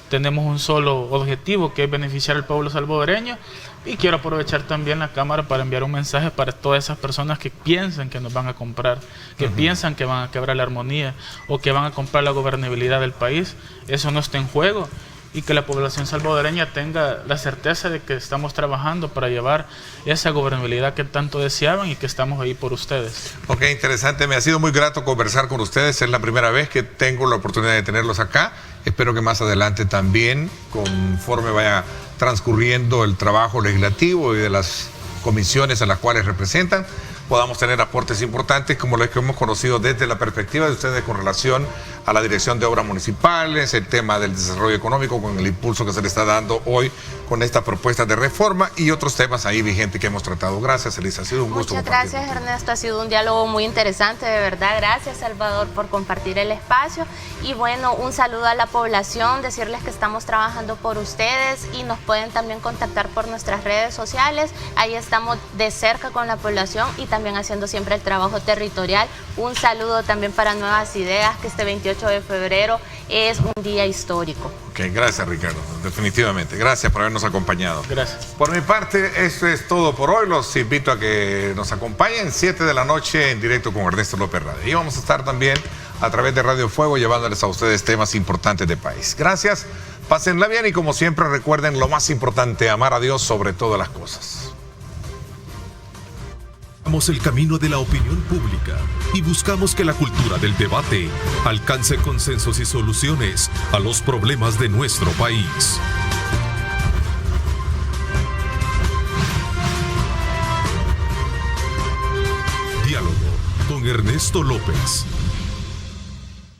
tenemos un solo objetivo, que es beneficiar al pueblo salvadoreño. Y quiero aprovechar también la cámara para enviar un mensaje para todas esas personas que piensan que nos van a comprar, que piensan que van a quebrar la armonía o que van a comprar la gobernabilidad del país. Eso no está en juego, y que la población salvadoreña tenga la certeza de que estamos trabajando para llevar esa gobernabilidad que tanto deseaban y que estamos ahí por ustedes. Ok, interesante. Me ha sido muy grato conversar con ustedes. Es la primera vez que tengo la oportunidad de tenerlos acá. Espero que más adelante también, conforme vaya transcurriendo el trabajo legislativo y de las comisiones a las cuales representan, podamos tener aportes importantes como los que hemos conocido desde la perspectiva de ustedes con relación a la dirección de obras municipales, el tema del desarrollo económico con el impulso que se le está dando hoy con estas propuestas de reforma y otros temas ahí vigentes que hemos tratado. Gracias, Elisa, ha sido un gusto. Muchas gracias, Ernesto, ha sido un diálogo muy interesante, de verdad. Gracias, Salvador, por compartir el espacio. Y bueno, un saludo a la población, decirles que estamos trabajando por ustedes y nos pueden también contactar por nuestras redes sociales. Ahí estamos de cerca con la población y también haciendo siempre el trabajo territorial. Un saludo también para Nuevas Ideas, que este 28 de febrero es un día histórico. Ok, gracias, Ricardo, definitivamente. Gracias por habernos acompañado. Gracias. Por mi parte, esto es todo por hoy. Los invito a que nos acompañen 7 de la noche en directo con Ernesto López Radio. Y vamos a estar también a través de Radio Fuego llevándoles a ustedes temas importantes del país. Gracias, pásenla bien y como siempre recuerden lo más importante, amar a Dios sobre todas las cosas. El camino de la opinión pública y buscamos que la cultura del debate alcance consensos y soluciones a los problemas de nuestro país. Diálogo con Ernesto López.